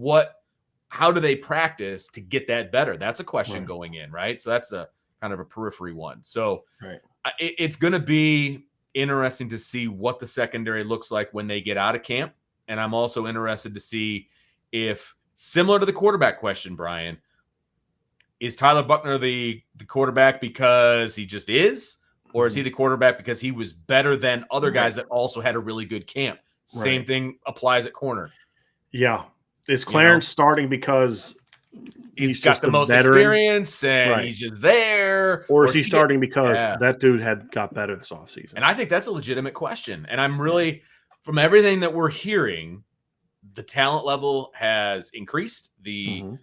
how do they practice to get that better? That's a question going in, right? So that's a kind of a periphery one. So it's going to be interesting to see what the secondary looks like when they get out of camp. And I'm also interested to see if, similar to the quarterback question, Bryan, is Tyler Buchner the quarterback because he just is? Or is he the quarterback because he was better than other guys that also had a really good camp? Same thing applies at corner. Yeah. Is Clarence starting because he's got the most experience and he's just there? Or is he starting because that dude got better this offseason? And I think that's a legitimate question. And I'm really, from everything that we're hearing, the talent level has increased. The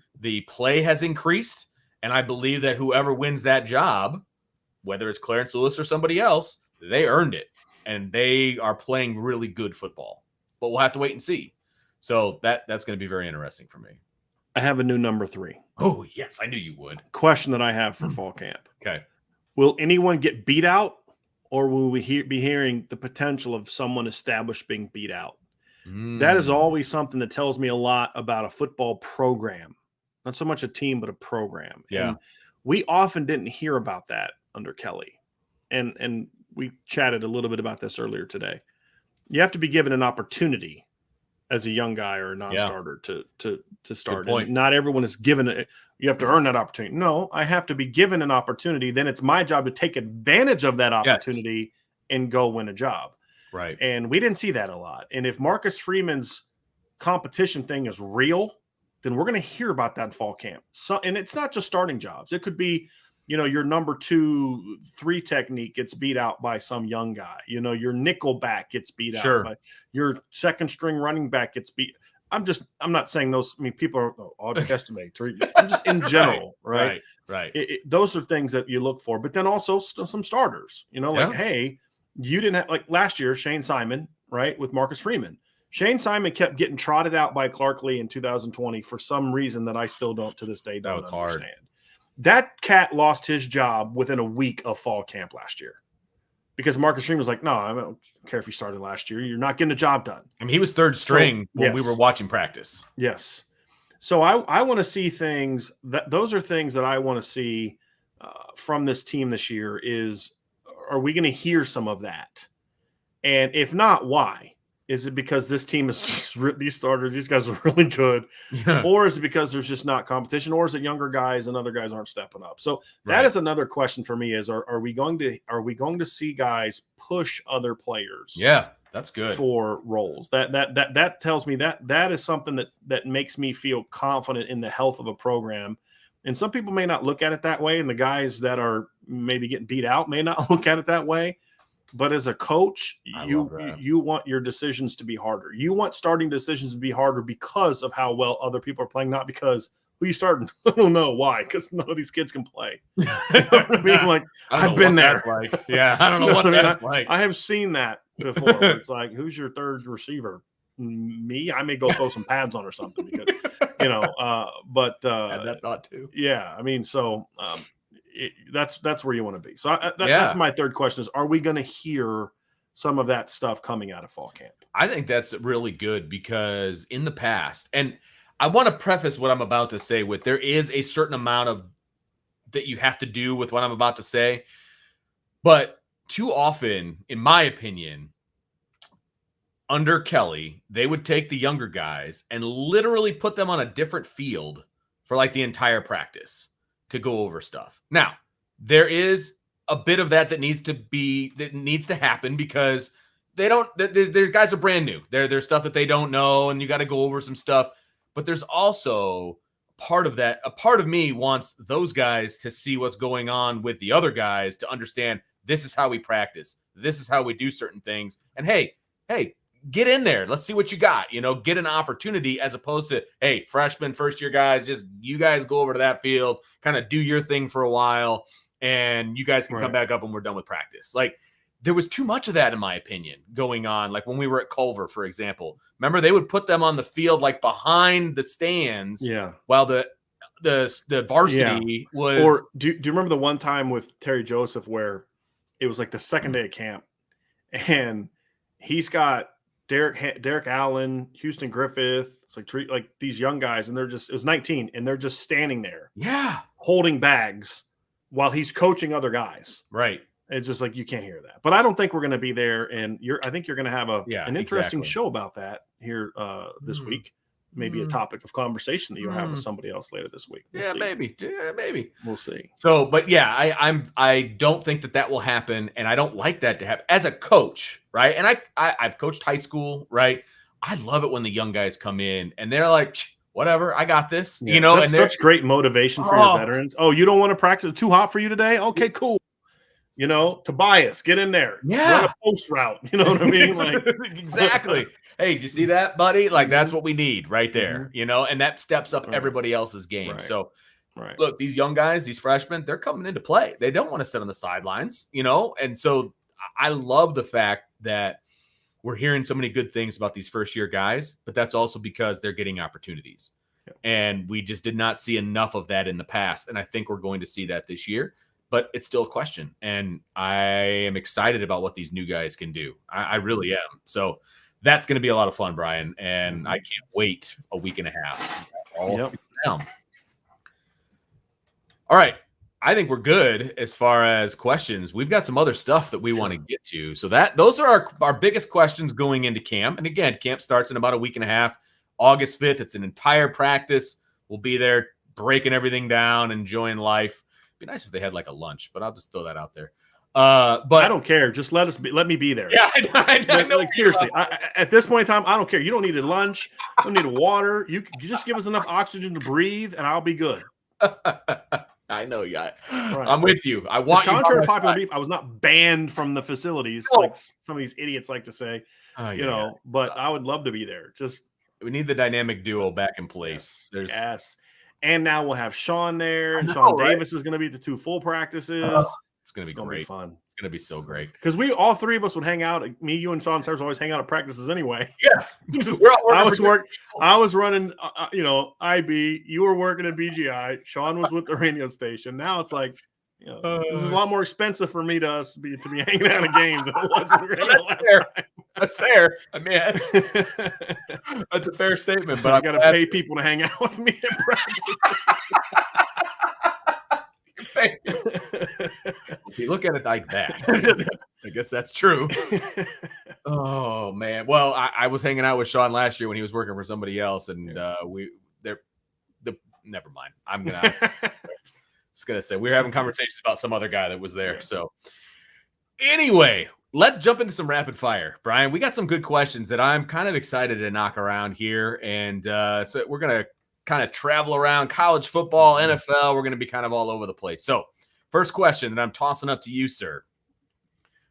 play has increased. And I believe that whoever wins that job, whether it's Clarence Lewis or somebody else, they earned it. And they are playing really good football. But we'll have to wait and see. So that's going to be very interesting for me. I have a new number 3. Oh, yes. I knew you would. Question that I have for fall camp. Okay. Will anyone get beat out, or will we be hearing the potential of someone established being beat out? That is always something that tells me a lot about a football program. Not so much a team, but a program. Yeah. And We often didn't hear about that under Kelly. And we chatted a little bit about this earlier today. You have to be given an opportunity as a young guy or a non-starter to start. And not everyone is given it. You have to earn that opportunity. No, I have to be given an opportunity. Then it's my job to take advantage of that opportunity and go win a job. Right. And we didn't see that a lot. And if Marcus Freeman's competition thing is real, then we're going to hear about that in fall camp. So, and it's not just starting jobs. It could be, your number 2, 3 technique gets beat out by some young guy. Your nickel back gets beat out by your second string running back gets beat. I'm not saying those. I mean, people are underestimate. I'm just in general, right? Those are things that you look for. But then also some starters. Hey, you didn't have, like last year, Shane Simon, right, with Marcus Freeman. Shane Simon kept getting trotted out by Clark Lee in 2020 for some reason that I still don't to this day don't understand. That cat lost his job within a week of fall camp last year because Marcus Freeman was like, no, I don't care if you started last year. You're not getting the job done. I mean, he was third string when we were watching practice. Yes. So I want to see things those are things that I want to see from this team this year are we going to hear some of that? And if not, why? Is it because this team is these starters, these guys are really good? Or is it because there's just not competition? Or is it younger guys and other guys aren't stepping up? So that is another question for me is are we going to see guys push other players? Yeah, that's good. For roles. That tells me that is something that makes me feel confident in the health of a program. And some people may not look at it that way. And the guys that are maybe getting beat out may not look at it that way. But as a coach, you want your decisions to be harder. You want starting decisions to be harder because of how well other people are playing, not because who you starting. I don't know why, because none of these kids can play. You know what I mean? Like I've been there. Like. Yeah, I don't know what that's like. I have seen that before. It's like, who's your third receiver? Me? I may go throw some pads on or something because but I had that thought too. Yeah, I mean, so. That's where you want to be. So that's my third question is, are we going to hear some of that stuff coming out of fall camp? I think that's really good because in the past, and I want to preface what I'm about to say with there is a certain amount of that you have to do with what I'm about to say. But too often, in my opinion, under Kelly, they would take the younger guys and literally put them on a different field for like the entire practice to go over stuff. Now, there is a bit of that needs to happen because their guys are brand new. There's stuff that they don't know, and you got to go over some stuff. But there's also part of that. A part of me wants those guys to see what's going on with the other guys to understand this is how we practice. This is how we do certain things. And hey, get in there. Let's see what you got. Get an opportunity as opposed to, hey, freshman, first year guys, just you guys go over to that field, kind of do your thing for a while, and you guys can come back up when we're done with practice. Like there was too much of that, in my opinion, going on. Like when we were at Culver, for example, remember they would put them on the field like behind the stands, while the varsity was. Or do you remember the one time with Terry Joseph where it was like the second day of camp, and he's got Derek Allen, Houston Griffith, it's like these young guys, and it was 19, and they're just standing there, holding bags while he's coaching other guys. Right. It's just like you can't hear that. But I don't think we're going to be there, and I think you're going to have an interesting show about that here this week. Maybe a topic of conversation that you'll have with somebody else later this week. We'll see. Maybe. We'll see. So, but yeah, I don't think that will happen, and I don't like that to happen as a coach, right? And I've coached high school, right? I love it when the young guys come in and they're like, whatever, I got this, That's and such great motivation for your veterans. Oh, you don't want to practice? Too hot for you today? Okay, cool. Tobias, get in there. Run a post route. You know what I mean? Like exactly. Hey, do you see that, buddy? Like that's what we need right there. And that steps up everybody else's game. So look, these young guys, these freshmen, they're coming into play. They don't want to sit on the sidelines, and so I love the fact that we're hearing so many good things about these first year guys, but that's also because they're getting opportunities. And we just did not see enough of that in the past. And I think we're going to see that this year. But it's still a question, and I am excited about what these new guys can do. I really am. So that's going to be a lot of fun, Bryan, and I can't wait a week and a half. All right. I think we're good as far as questions. We've got some other stuff that we want to get to. So those are our biggest questions going into camp. And again, camp starts in about a week and a half, August 5th. It's an entire practice. We'll be there breaking everything down, enjoying life. It'd be nice if they had like a lunch, but I'll just throw that out there. But I don't care. Just let me be there. Yeah, I know. Like seriously, at this point in time, I don't care. You don't need a lunch. You don't need a water. You just give us enough oxygen to breathe, and I'll be good. I know, yeah. Right. I'm with you. I want you. Contrary to popular belief, I was not banned from the facilities like some of these idiots like to say. But I would love to be there. Just we need the dynamic duo back in place. Yes. And now we'll have Sean there, and Sean Davis is going to be at the 2 full practices. It's going to be great. Fun. It's going to be so great. Because all three of us would hang out. Me, you, and Sean Sayers always hang out at practices anyway. Yeah. I was running, IB. You were working at BGI. Sean was with the radio station. Now it's like, this is a lot more expensive for me to be hanging out at games than it was in the radio last time. That's fair. I mean, that's a fair statement. But I got to pay people to hang out with me at practice. If you look at it like that, I guess that's true. Oh man. Well, I was hanging out with Sean last year when he was working for somebody else, and never mind. I'm just gonna say we were having conversations about some other guy that was there. So anyway, let's jump into some rapid fire. Bryan, we got some good questions that I'm kind of excited to knock around here, and so we're gonna kind of travel around college football, NFL. We're going to be kind of all over the place. So first question that I'm tossing up to you, sir.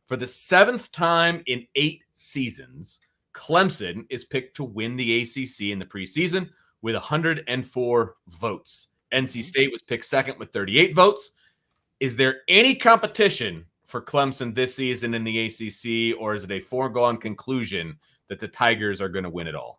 For the 7th time in 8 seasons, Clemson is picked to win the ACC in the preseason with 104 votes. NC State was picked second with 38 votes. Is there any competition for Clemson this season in the ACC, or is it a foregone conclusion that the Tigers are going to win it all?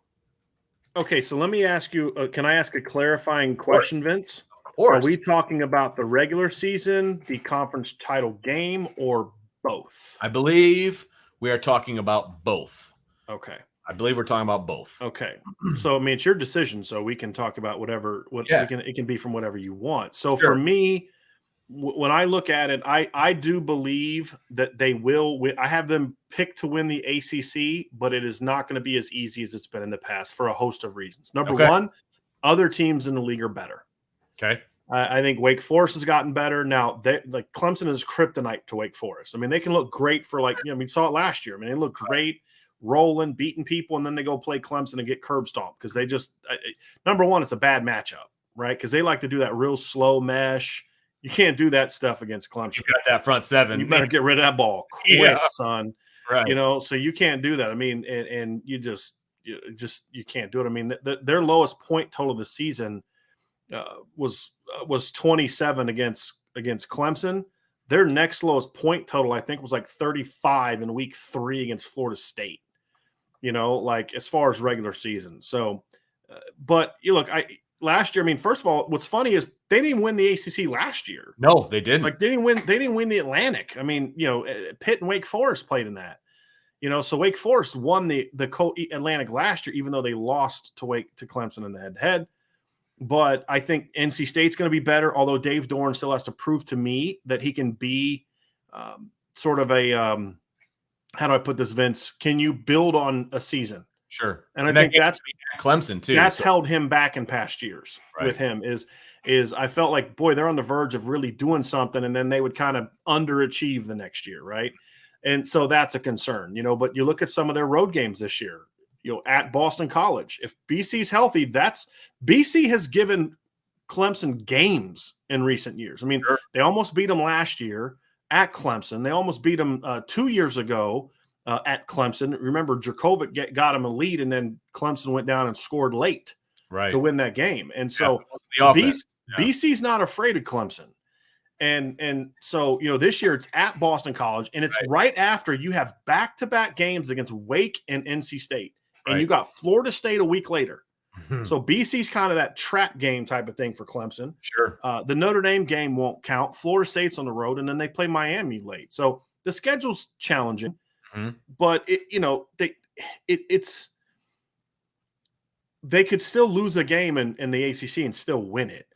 Okay, so let me ask you, can I ask a clarifying question, Vince? Of course. Are we talking about the regular season, the conference title game, or both? I believe we are talking about both. Okay. I believe we're talking about both. Okay. So, I mean, it's your decision, so we can talk about whatever. It can be from whatever you want. So, for me, when I look at it, I do believe that they will win. I have them picked to win the ACC, but it is not going to be as easy as it's been in the past for a host of reasons. Number one, other teams in the league are better. Okay. I think Wake Forest has gotten better. Now, Clemson is kryptonite to Wake Forest. I mean, they can look great for we saw it last year. I mean, they looked great rolling, beating people, and then they go play Clemson and get curb stomped because they just number one, it's a bad matchup, right? Because they like to do that real slow mesh. You can't do that stuff again't Clemson. You got that front seven. You better get rid of that ball quick, son. Right. So you can't do that. I mean, and you can't do it. I mean, their lowest point total this season was 27 against Clemson. Their next lowest point total, I think, was like 35 in week 3 against Florida State. As far as regular season. So, but you look, last year, I mean, first of all, what's funny is they didn't win the ACC last year. No, they didn't. They didn't win the Atlantic. I mean, Pitt and Wake Forest played in that. So Wake Forest won the Atlantic last year, even though they lost to Clemson in the head-to-head. But I think NC State's going to be better, although Dave Dorn still has to prove to me that he can be sort of a how do I put this, Vince? Can you build on a season? Sure. And I think that's Clemson too. That's held him back in past years with him is I felt like, boy, they're on the verge of really doing something, and then they would kind of underachieve the next year, right? And so that's a concern, but you look at some of their road games this year, at Boston College. If BC's healthy, BC has given Clemson games in recent years. I mean, They almost beat them last year at Clemson. They almost beat them 2 years ago at Clemson. Remember, Djokovic got him a lead, and then Clemson went down and scored late to win that game. And so BC's not afraid of Clemson. And so, this year it's at Boston College, and it's right after you have back-to-back games against Wake and NC State. And you got Florida State a week later. So BC's kind of that trap game type of thing for Clemson. Sure. The Notre Dame game won't count. Florida State's on the road, and then they play Miami late. So the schedule's challenging, but they could still lose a game in the ACC and still win it.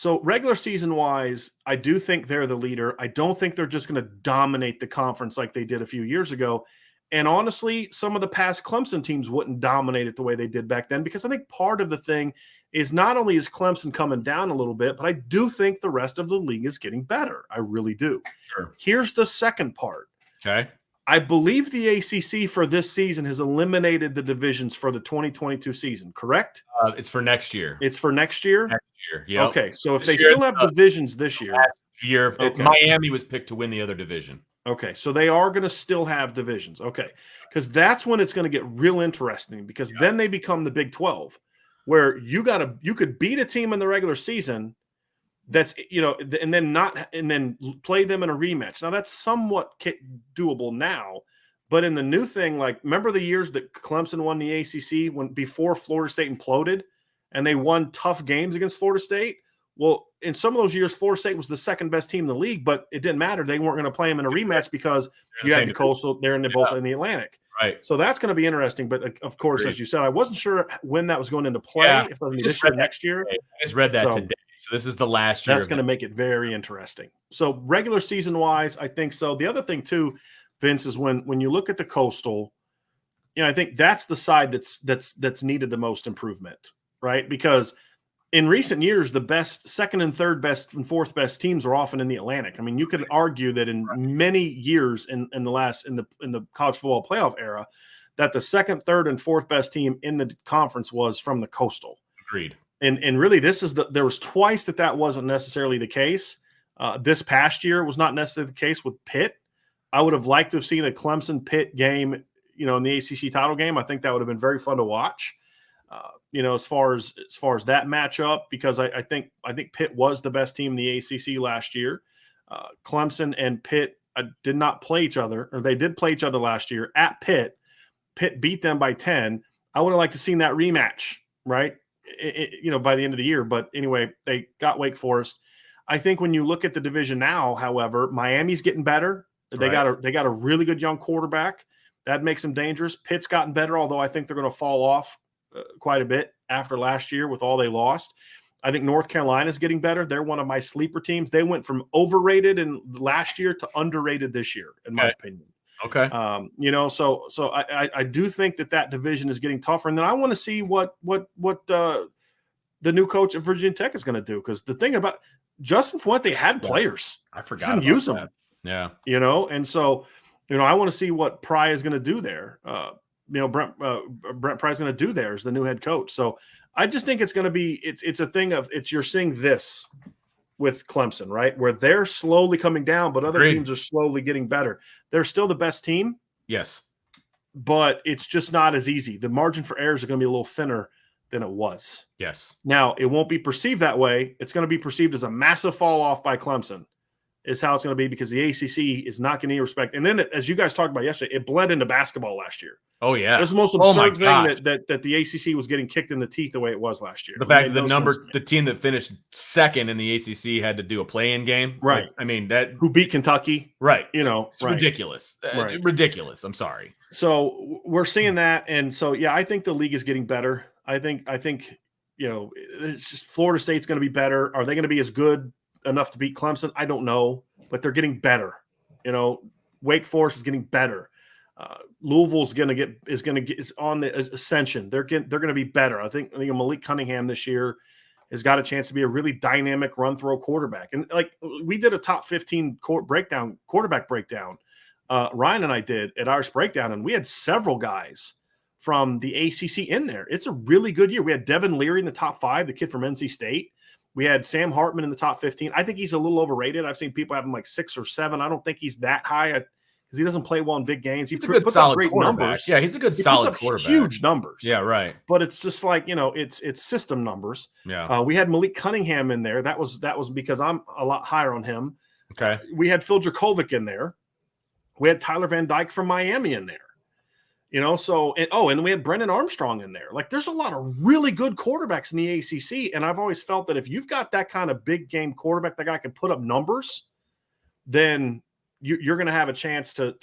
So regular season wise, I do think they're the leader. I don't think they're just going to dominate the conference like they did a few years ago. And honestly, some of the past Clemson teams wouldn't dominate it the way they did back then, because I think part of the thing is not only is Clemson coming down a little bit, but I do think the rest of the league is getting better. I really do. Sure. Here's the second part. Okay. I believe the ACC for this season has eliminated the divisions for the 2022 season, correct? It's for next year. It's for next year? Next year, yeah. Okay, so if they still have divisions this year. Okay. Miami was picked to win the other division. Okay, so they are going to still have divisions. Okay, because that's when it's going to get real interesting, because then they become the Big 12, where you could beat a team in the regular season that's, and then play them in a rematch. Now that's somewhat doable now, but in the new thing, like, remember the years that Clemson won the ACC before Florida State imploded, and they won tough games against Florida State? Well, in some of those years, Florida State was the second best team in the league, but it didn't matter. They weren't going to play them in a rematch because you had the Coastal there, and they're both in the Atlantic. Right. So that's going to be interesting. But of course, as you said, I wasn't sure when that was going into play. Yeah. If it was this year, next year. I just read that today. So this is the last year. That's going to make it very interesting. So regular season wise, I think so. The other thing too, Vince, is when you look at the Coastal, I think that's the side that's needed the most improvement, right? Because in recent years, the best, second and third best and fourth best teams are often in the Atlantic. I mean, you could argue that in many years in the college football playoff era, that the second, third, and fourth best team in the conference was from the Coastal. Agreed. And really, there was twice that wasn't necessarily the case. This past year was not necessarily the case with Pitt. I would have liked to have seen a Clemson-Pitt game, in the ACC title game. I think that would have been very fun to watch. As far as that matchup, because I think Pitt was the best team in the ACC last year. Clemson and Pitt did not play each other, or they did play each other last year at Pitt. Pitt beat them by 10. I would have liked to seen that rematch, right? By the end of the year. But anyway, they got Wake Forest. I think when you look at the division now, however, Miami's getting better. They got a really good young quarterback that makes them dangerous. Pitt's gotten better, although I think they're going to fall off quite a bit after last year with all they lost. I think North Carolina's getting better. They're one of my sleeper teams. They went from overrated in last year to underrated this year, in my opinion. Okay. So I do think that division is getting tougher. And then I want to see what the new coach at Virginia Tech is going to do. Because the thing about Justin Fuente had players. I forgot. He didn't use them. Yeah. And so, I want to see what Pry is going to do there. Brent Pry's going to do there as the new head coach. So I just think it's going to be, it's a thing of, you're seeing this with Clemson, right? Where they're slowly coming down, but other teams are slowly getting better. They're still the best team. Yes. But it's just not as easy. The margin for errors are going to be a little thinner than it was. Yes. Now, it won't be perceived that way. It's going to be perceived as a massive fall off by Clemson. Is how it's going to be, because the ACC is not getting any respect. And then, as you guys talked about yesterday, it bled into basketball last year. Oh, yeah. It was the most absurd thing that the ACC was getting kicked in the teeth the way it was last year. The fact that the team that finished second in the ACC had to do a play-in game. Right. Like, I mean, who beat Kentucky. Right. It's ridiculous. Ridiculous. I'm sorry. So we're seeing that. And so, yeah, I think the league is getting better. I think it's just Florida State's going to be better. Are they going to be as good enough to beat Clemson? I don't know, but they're getting better. Wake Forest is getting better. Louisville's is on the ascension. They're going to be better. I think Malik Cunningham this year has got a chance to be a really dynamic run throw quarterback. And like, we did a top 15 quarterback breakdown. Ryan and I did at Irish Breakdown, and we had several guys from the ACC in there. It's a really good year. We had Devin Leary in the top 5, the kid from NC State. We had Sam Hartman in the top 15. I think he's a little overrated. I've seen people have him like 6 or 7. I don't think he's that high because he doesn't play well in big games. He's a good solid great numbers. Yeah, he's a good solid quarterback. Huge numbers. Yeah, right. But it's just like, it's system numbers. Yeah. We had Malik Cunningham in there. That was because I'm a lot higher on him. Okay. We had Phil Dracovic in there. We had Tyler Van Dyke from Miami in there. And we had Brendan Armstrong in there. Like, there's a lot of really good quarterbacks in the ACC, and I've always felt that if you've got that kind of big game quarterback, that guy can put up numbers, then you're going to have a chance to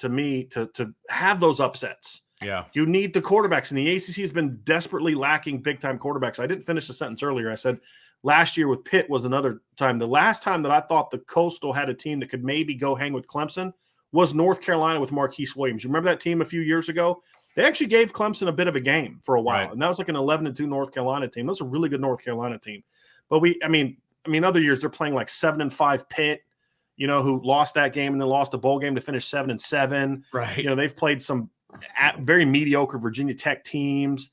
have those upsets. Yeah, you need the quarterbacks, and the ACC has been desperately lacking big time quarterbacks. I didn't finish the sentence earlier. I said last year with Pitt was another time. The last time that I thought the Coastal had a team that could maybe go hang with Clemson was North Carolina with Marquise Williams. You remember that team a few years ago? They actually gave Clemson a bit of a game for a while, Right. and that was like an 11-2 North Carolina team. That's a really good North Carolina team. But I mean, other years they're playing like 7-5 Pitt, who lost that game and then lost a bowl game to finish 7-7. Right. They've played some very mediocre Virginia Tech teams.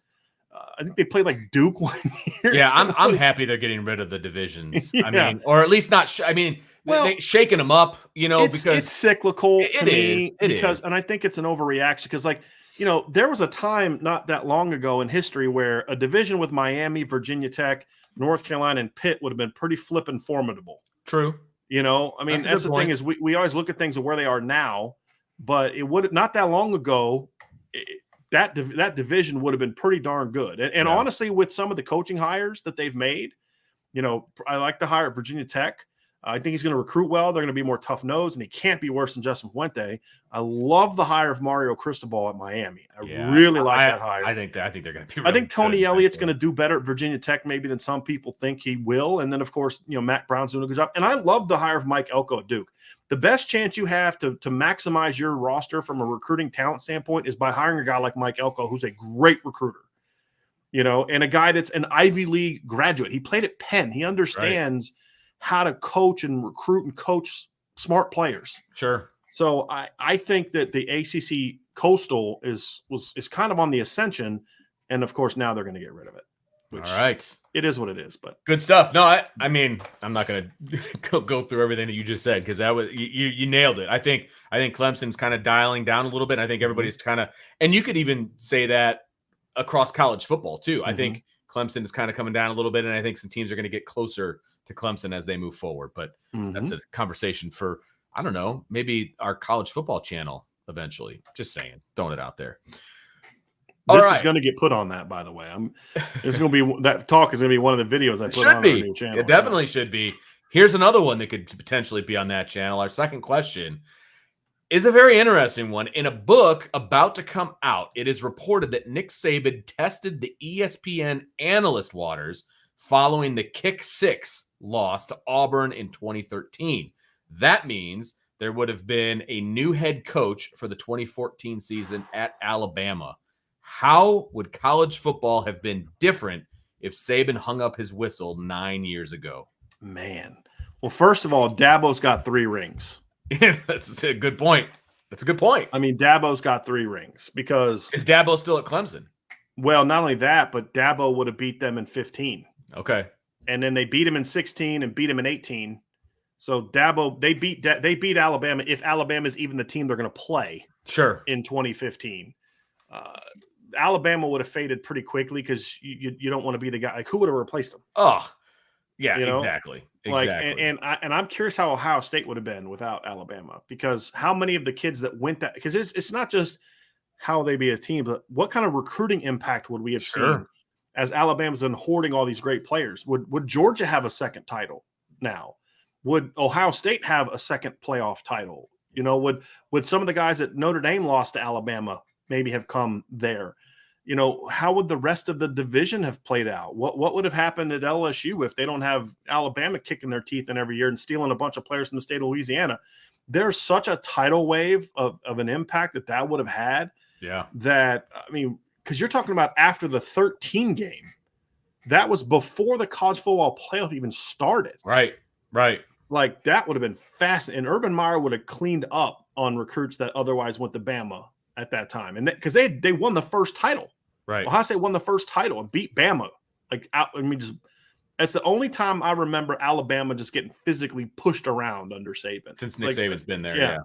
I think they played like Duke one year. Yeah, I'm happy they're getting rid of the divisions. Yeah. I mean, or at least not. They shaking them up. Because it's cyclical to me. Because and I think it's an overreaction. Because there was a time not that long ago in history where a division with Miami, Virginia Tech, North Carolina, and Pitt would have been pretty flippin' formidable. True. That's the thing is we always look at things of where they are now, but it would not that long ago. That division would have been pretty darn good. And honestly, with some of the coaching hires that they've made, I like the hire at Virginia Tech. I think he's going to recruit well. They're going to be more tough-nosed, and he can't be worse than Justin Fuente. I love the hire of Mario Cristobal at Miami. I really like that hire. I think they're going to be. I think Tony Elliott's going to do better at Virginia Tech maybe than some people think he will. And then, of course, Matt Brown's doing a good job. And I love the hire of Mike Elko at Duke. The best chance you have to maximize your roster from a recruiting talent standpoint is by hiring a guy like Mike Elko, who's a great recruiter, and a guy that's an Ivy League graduate. He played at Penn. He understands how to coach and recruit and coach smart players. Sure. So I think that the ACC Coastal is kind of on the ascension, and of course now they're going to get rid of it. All right. It is what it is, but good stuff. No, I mean, I'm not going to go through everything that you just said because that was you nailed it. I think Clemson's kind of dialing down a little bit. I think everybody's kind of, and you could even say that across college football too. I think Clemson is kind of coming down a little bit, and I think some teams are going to get closer to Clemson as they move forward. But that's a conversation for, I don't know, maybe our college football channel eventually. Just saying, throwing it out there. This is going to get put on that, by the way. It's going to be that talk is going to be one of the videos I put on our new channel. It definitely should be. Here's another one that could potentially be on that channel. Our second question is a very interesting one. In a book about to come out, it is reported that Nick Saban tested the ESPN analyst waters following the Kick 6 loss to Auburn in 2013. That means there would have been a new head coach for the 2014 season at Alabama. How would college football have been different if Saban hung up his whistle 9 years ago? Man. Well, first of all, Dabo's got 3 rings. That's a good point. That's a good point. I mean, Dabo's got 3 rings because – Is Dabo still at Clemson? Well, not only that, but Dabo would have beat them in 15. Okay. And then they beat him in 16 and beat him in 18. So Dabo, they beat Alabama if Alabama is even the team they're going to play. Sure. In 2015. Alabama would have faded pretty quickly because you don't want to be the guy. Like, who would have replaced him? Oh, yeah, exactly. Like, and I'm curious how Ohio State would have been without Alabama, because how many of the kids that went that, because it's not just how they be a team, but what kind of recruiting impact would we have seen as Alabama's been hoarding all these great players? Would Georgia have a second title now? Would Ohio State have a second playoff title? Would some of the guys that Notre Dame lost to Alabama maybe have come there? How would the rest of the division have played out? What would have happened at LSU if they don't have Alabama kicking their teeth in every year and stealing a bunch of players from the state of Louisiana? There's such a tidal wave of an impact that would have had. Yeah. That, I mean, because you're talking about after the 13 game, that was before the college football playoff even started. Right. Like, that would have been fascinating. And Urban Meyer would have cleaned up on recruits that otherwise went to Bama at that time. And because they won the first title. Right. Ohio State won the first title and beat Bama. That's the only time I remember Alabama just getting physically pushed around under Saban. Since Nick Saban's been there. Yeah.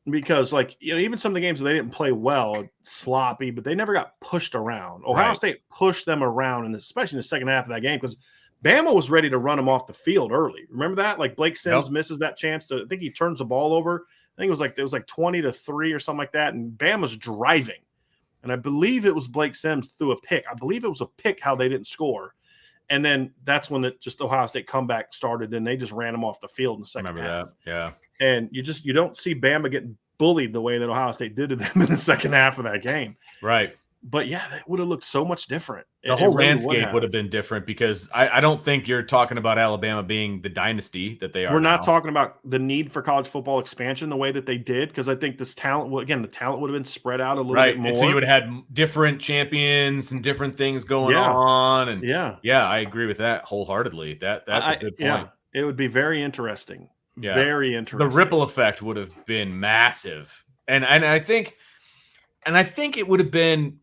Because, even some of the games where they didn't play well, sloppy, but they never got pushed around. Ohio State pushed them around, and especially in the second half of that game, because Bama was ready to run them off the field early. Remember that? Like, Blake Sims misses that chance I think he turns the ball over. I think it was like 20-3 or something like that, and Bama's driving. And I believe it was Blake Sims threw a pick. I believe it was a pick how they didn't score. And then that's when just Ohio State comeback started, and they just ran them off the field in the second half. Remember that, yeah. And you don't see Bama getting bullied the way that Ohio State did to them in the second half of that game. Right. But yeah, that would have looked so much different. The whole landscape would have been different because I don't think you're talking about Alabama being the dynasty that they are. We're not talking about the need for college football expansion the way that they did, because I think this talent, again, the talent would have been spread out a little bit more. And so you would have had different champions and different things going on. And yeah, I agree with that wholeheartly. That's a good point. Yeah, it would be very interesting. Yeah. Very interesting. The ripple effect would have been massive. And I think it would have been,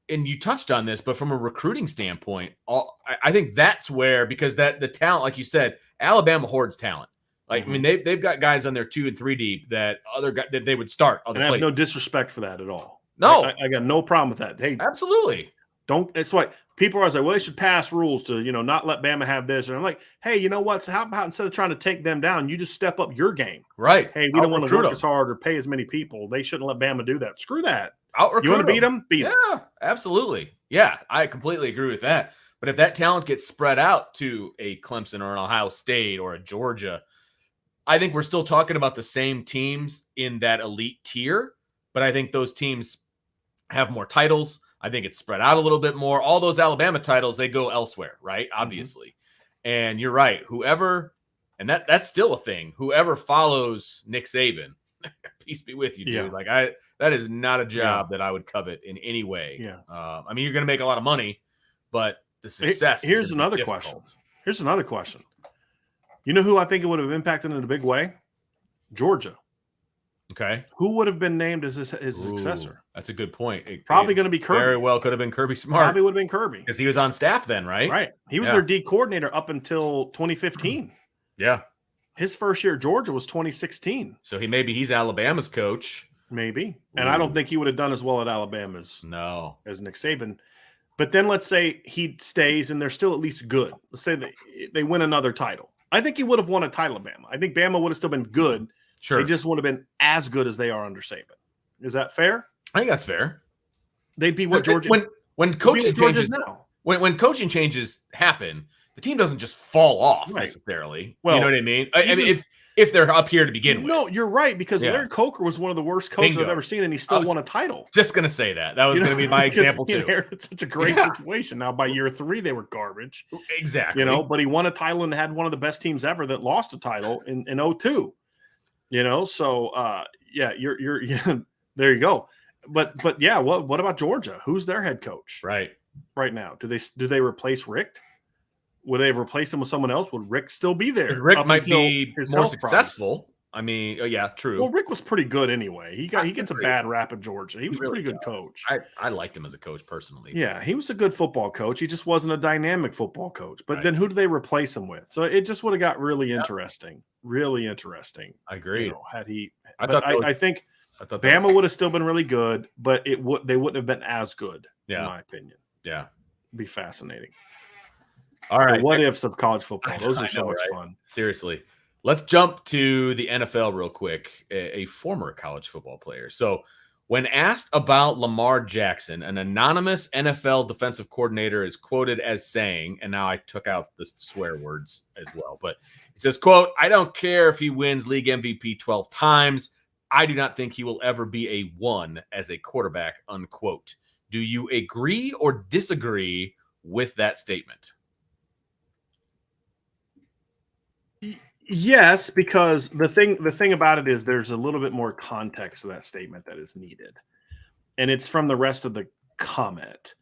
and you touched on this, but from a recruiting standpoint, I think that's where, because the talent, like you said, Alabama hoards talent. Like, I mean, they've got guys on their 2 and 3 deep that other guys that they would start. And I have no disrespect for that at all. No, I got no problem with that. Hey, absolutely. It's why people are always like, well, they should pass rules to, not let Bama have this. And I'm like, hey, you know what? So how about instead of trying to take them down, you just step up your game. Right. Hey, we don't want to work as hard or pay as many people. They shouldn't let Bama do that. Screw that. You want to beat them? Beat them. Yeah, absolutely. Yeah, I completely agree with that. But if that talent gets spread out to a Clemson or an Ohio State or a Georgia, I think we're still talking about the same teams in that elite tier. But I think those teams have more titles. I think it's spread out a little bit more. All those Alabama titles, they go elsewhere, right? Obviously. And you're right. Whoever, and that's still a thing, whoever follows Nick Saban, peace be with you, dude. Yeah. Like that is not a job that I would covet in any way. Yeah. I mean, you're going to make a lot of money, but the success. Here's another question. You know who I think it would have impacted in a big way? Georgia. Okay. Who would have been named as his successor? That's a good point. Probably going to be Kirby. Very well could have been Kirby Smart. Probably would have been Kirby. Because he was on staff then, right? Right. He was their D coordinator up until 2015. Yeah. His first year at Georgia was 2016. So he's Alabama's coach. Maybe. And I don't think he would have done as well at Alabama as Nick Saban. But then let's say he stays and they're still at least good. Let's say they win another title. I think he would have won a title at Bama. I think Bama would have still been good. Sure. They just would have been as good as they are under Saban. Is that fair? I think that's fair. They'd be what Georgia when coaching changes now. When coaching changes happen, the team doesn't just fall off necessarily. Well, you know what I mean? I mean, if they're up here to begin with. No, you're right, because Larry Coker was one of the worst coaches I've ever seen, and he still won a title. Just going to say that. That was going to be my example, too. He inherited such a great situation. Now, by year 3, they were garbage. Exactly. But he won a title and had one of the best teams ever that lost a title in 2002. So, you're there you go. But yeah, what about Georgia? Who's their head coach? Right now? Do they replace Rick? Would they have replaced him with someone else? Would Rick still be there? Rick might be more successful. Problems. I mean, yeah, true. Well, Rick was pretty good anyway. He gets a bad rap at Georgia. He was a pretty good coach. I liked him as a coach personally. Yeah, he was a good football coach. He just wasn't a dynamic football coach. But then who do they replace him with? So it just would have got really interesting. Really interesting. I agree. I think Bama would have still been really good, but they wouldn't have been as good, in my opinion. Yeah. It'd be fascinating. All right. The what ifs of college football. Those are so much fun. Seriously. Let's jump to the NFL real quick. A former college football player. So when asked about Lamar Jackson, an anonymous NFL defensive coordinator is quoted as saying, and now I took out the swear words as well, but he says, quote, "I don't care if he wins league MVP 12 times. I do not think he will ever be a 1 as a quarterback," unquote. Do you agree or disagree with that statement? Yes, because the thing about it is there's a little bit more context to that statement that is needed. And it's from the rest of the comment.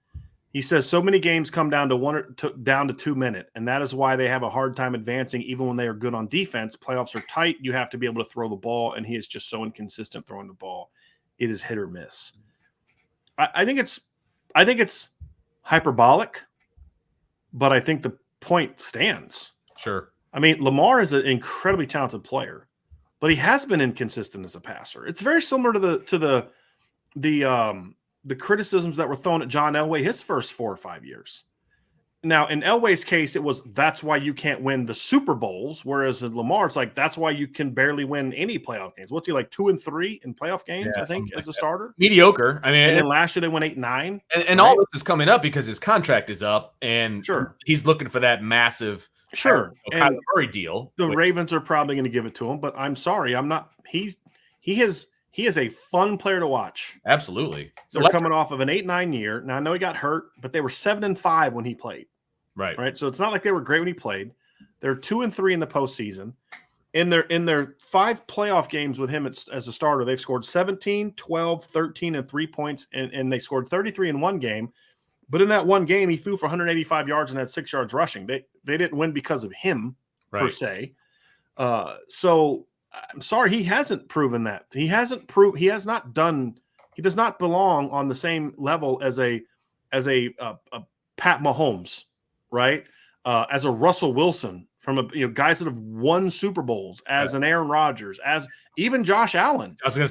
He says so many games come down to 2 minutes, and that is why they have a hard time advancing even when they are good on defense. Playoffs are tight. You have to be able to throw the ball, and he is just so inconsistent throwing the ball. It is hit or miss. I think it's hyperbolic, but I think the point stands. Sure. I mean, Lamar is an incredibly talented player, but he has been inconsistent as a passer. It's very similar to the criticisms that were thrown at John Elway his first 4 or 5 years. Now, in Elway's case, it was that's why you can't win the Super Bowls, whereas in Lamar, it's like that's why you can barely win any playoff games. What's he like 2-3 in playoff games? I think as a starter, mediocre. I mean, and then last year they went 8-9, and all this is coming up because his contract is up, and he's looking for that massive. Kyler Murray deal. The Ravens are probably going to give it to him, but I'm sorry, I'm not. He He is a fun player to watch. Absolutely. They're coming off of an 8-9 year. Now I know he got hurt, but they were 7-5 when he played. Right. So it's not like they were great when he played. They're 2-3 in the postseason. In their 5 playoff games with him as a starter, they've scored 17, 12, 13, and 3 points, and they scored 33 in one game. But in that one game, he threw for 185 yards and had 6 yards rushing. They didn't win because of him per se. So I'm sorry, he hasn't proven that. He does not belong on the same level as a Pat Mahomes, right? As a Russell Wilson, from guys that have won Super Bowls, as an Aaron Rodgers, as even Josh Allen. I was gonna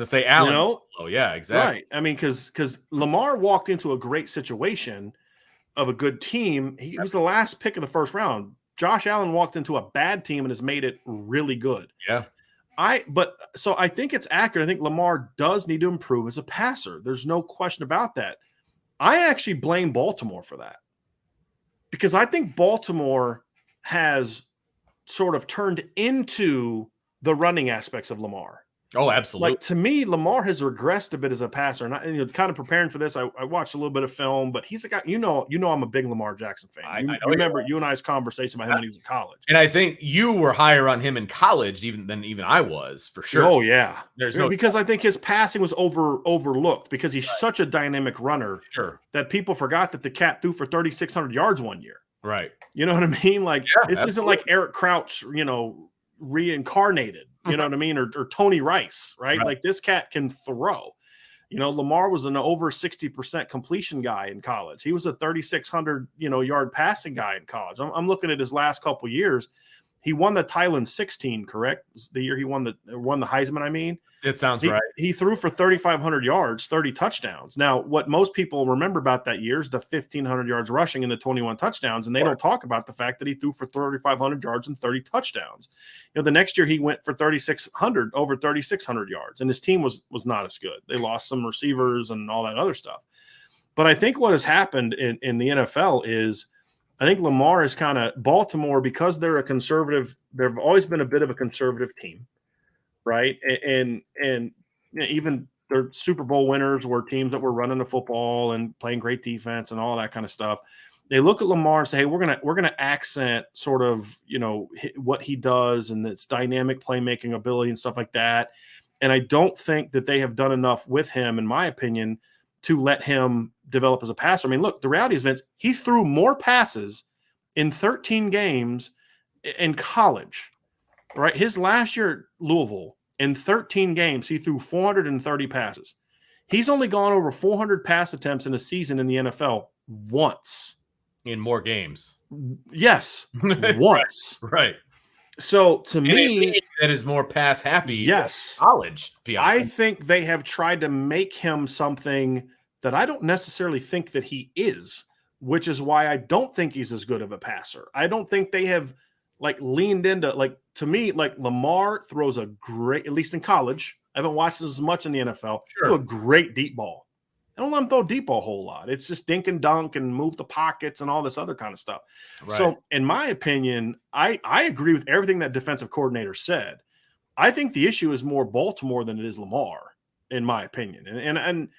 say Allen. Oh yeah, exactly. Right. I mean, because Lamar walked into a great situation of a good team. He was the last pick of the first round. Josh Allen walked into a bad team and has made it really good. Yeah. So I think it's accurate. I think Lamar does need to improve as a passer. There's no question about that. I actually blame Baltimore for that, because I think Baltimore has sort of turned into the running aspects of Lamar. Oh, absolutely. Like, to me, Lamar has regressed a bit as a passer. And kind of preparing for this, I watched a little bit of film, but he's a guy, I'm a big Lamar Jackson fan. I remember you and I's conversation about him when he was in college. And I think you were higher on him in college than I was, for sure. Oh, yeah. Because I think his passing was overlooked, because he's such a dynamic runner that people forgot that the cat threw for 3,600 yards one year. Right. You know what I mean? Like, this isn't like Eric Crouch, reincarnated. You know what I mean? Or Tony Rice, right? Like, this cat can throw. Lamar was an over 60% completion guy in college. He was a 3,600, yard passing guy in college. I'm looking at his last couple years. He won the title in 16, correct? The year he won the Heisman, I mean. It sounds right. He threw for 3,500 yards, 30 touchdowns. Now, what most people remember about that year is the 1,500 yards rushing and the 21 touchdowns, and they don't talk about the fact that he threw for 3,500 yards and 30 touchdowns. The next year he went for over 3,600 yards, and his team was not as good. They lost some receivers and all that other stuff. But I think what has happened in the NFL is, I think Lamar is kind of Baltimore, because they're a conservative. They've always been a bit of a conservative team, right? And even their Super Bowl winners were teams that were running the football and playing great defense and all that kind of stuff. They look at Lamar and say, "Hey, we're gonna accent sort of what he does and its dynamic playmaking ability and stuff like that." And I don't think that they have done enough with him, in my opinion, to let him develop as a passer. I mean, look, the reality is, Vince, he threw more passes in 13 games in college, right? His last year at Louisville, in 13 games, he threw 430 passes. He's only gone over 400 pass attempts in a season in the NFL once. In more games. Yes, once. Right. So to me, that is more pass happy. Yes. College. I think they have tried to make him something that I don't necessarily think that he is, which is why I don't think he's as good of a passer. I don't think they have leaned into, to me, Lamar throws a great, at least in college. I haven't watched as much in the NFL. Throw a great deep ball. I don't let him throw deep ball a whole lot. It's just dink and dunk and move the pockets and all this other kind of stuff. Right. So in my opinion, I agree with everything that defensive coordinator said. I think the issue is more Baltimore than it is Lamar, in my opinion. And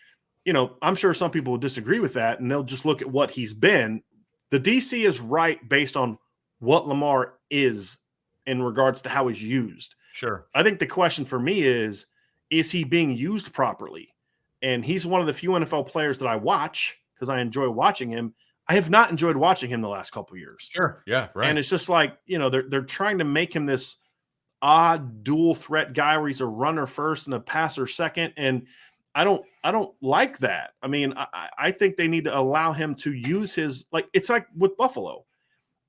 I'm sure some people will disagree with that, and they'll just look at what he's been. The DC is right based on what Lamar is in regards to how he's used. Sure. I think the question for me is he being used properly? And he's one of the few NFL players that I watch because I enjoy watching him. I have not enjoyed watching him the last couple of years. Sure. Yeah. Right. And it's just they're trying to make him this odd dual threat guy where he's a runner first and a passer second. And I don't like that. I mean, I think they need to allow him to use his, it's like with Buffalo.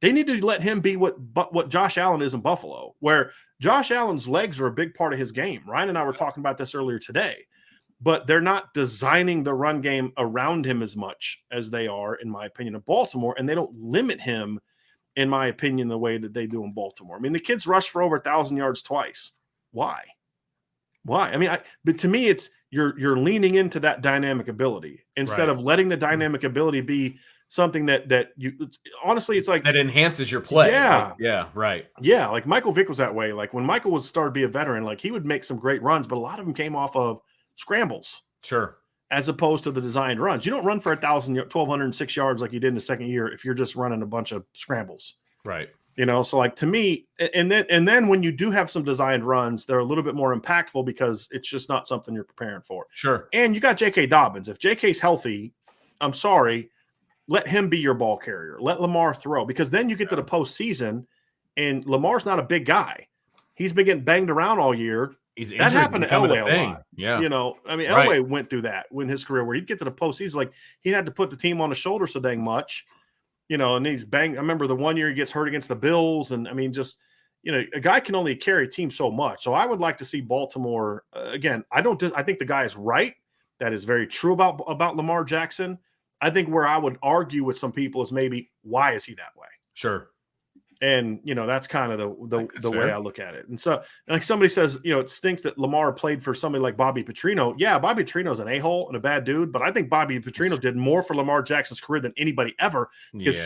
They need to let him be what Josh Allen is in Buffalo, where Josh Allen's legs are a big part of his game. Ryan and I were talking about this earlier today. But they're not designing the run game around him as much as they are, in my opinion, in Baltimore. And they don't limit him, in my opinion, the way that they do in Baltimore. I mean, the kid's rushed for over 1,000 yards twice. Why? I mean, but to me, it's you're leaning into that dynamic ability instead of letting the dynamic ability be something that you honestly, it's like that enhances your play. Yeah. Right? Yeah. Right. Yeah. Like Michael Vick was that way. Like when Michael was started to be a veteran, like he would make some great runs, but a lot of them came off of scrambles. Sure. As opposed to the designed runs. You don't run for 1,206 yards like you did in the second year if you're just running a bunch of scrambles. Right. So like to me, and then when you do have some designed runs, they're a little bit more impactful because it's just not something you're preparing for. Sure. And you got J.K. Dobbins. If J.K.'s healthy, I'm sorry, let him be your ball carrier. Let Lamar throw, because then you get to the postseason and Lamar's not a big guy. He's been getting banged around all year. That happened to Elway a lot. Yeah. Elway went through that in his career where he'd get to the postseason. Like he had to put the team on his shoulder so dang much, and he's banged. I remember the one year he gets hurt against the Bills. And I mean, just, a guy can only carry a team so much. So I would like to see Baltimore again. I think the guy is right. That is very true about Lamar Jackson. I think where I would argue with some people is maybe why is he that way? Sure. And, that's kind of the way I look at it. And so, like somebody says, it stinks that Lamar played for somebody like Bobby Petrino. Yeah, Bobby Petrino's an a-hole and a bad dude, but I think Bobby Petrino did more for Lamar Jackson's career than anybody ever, because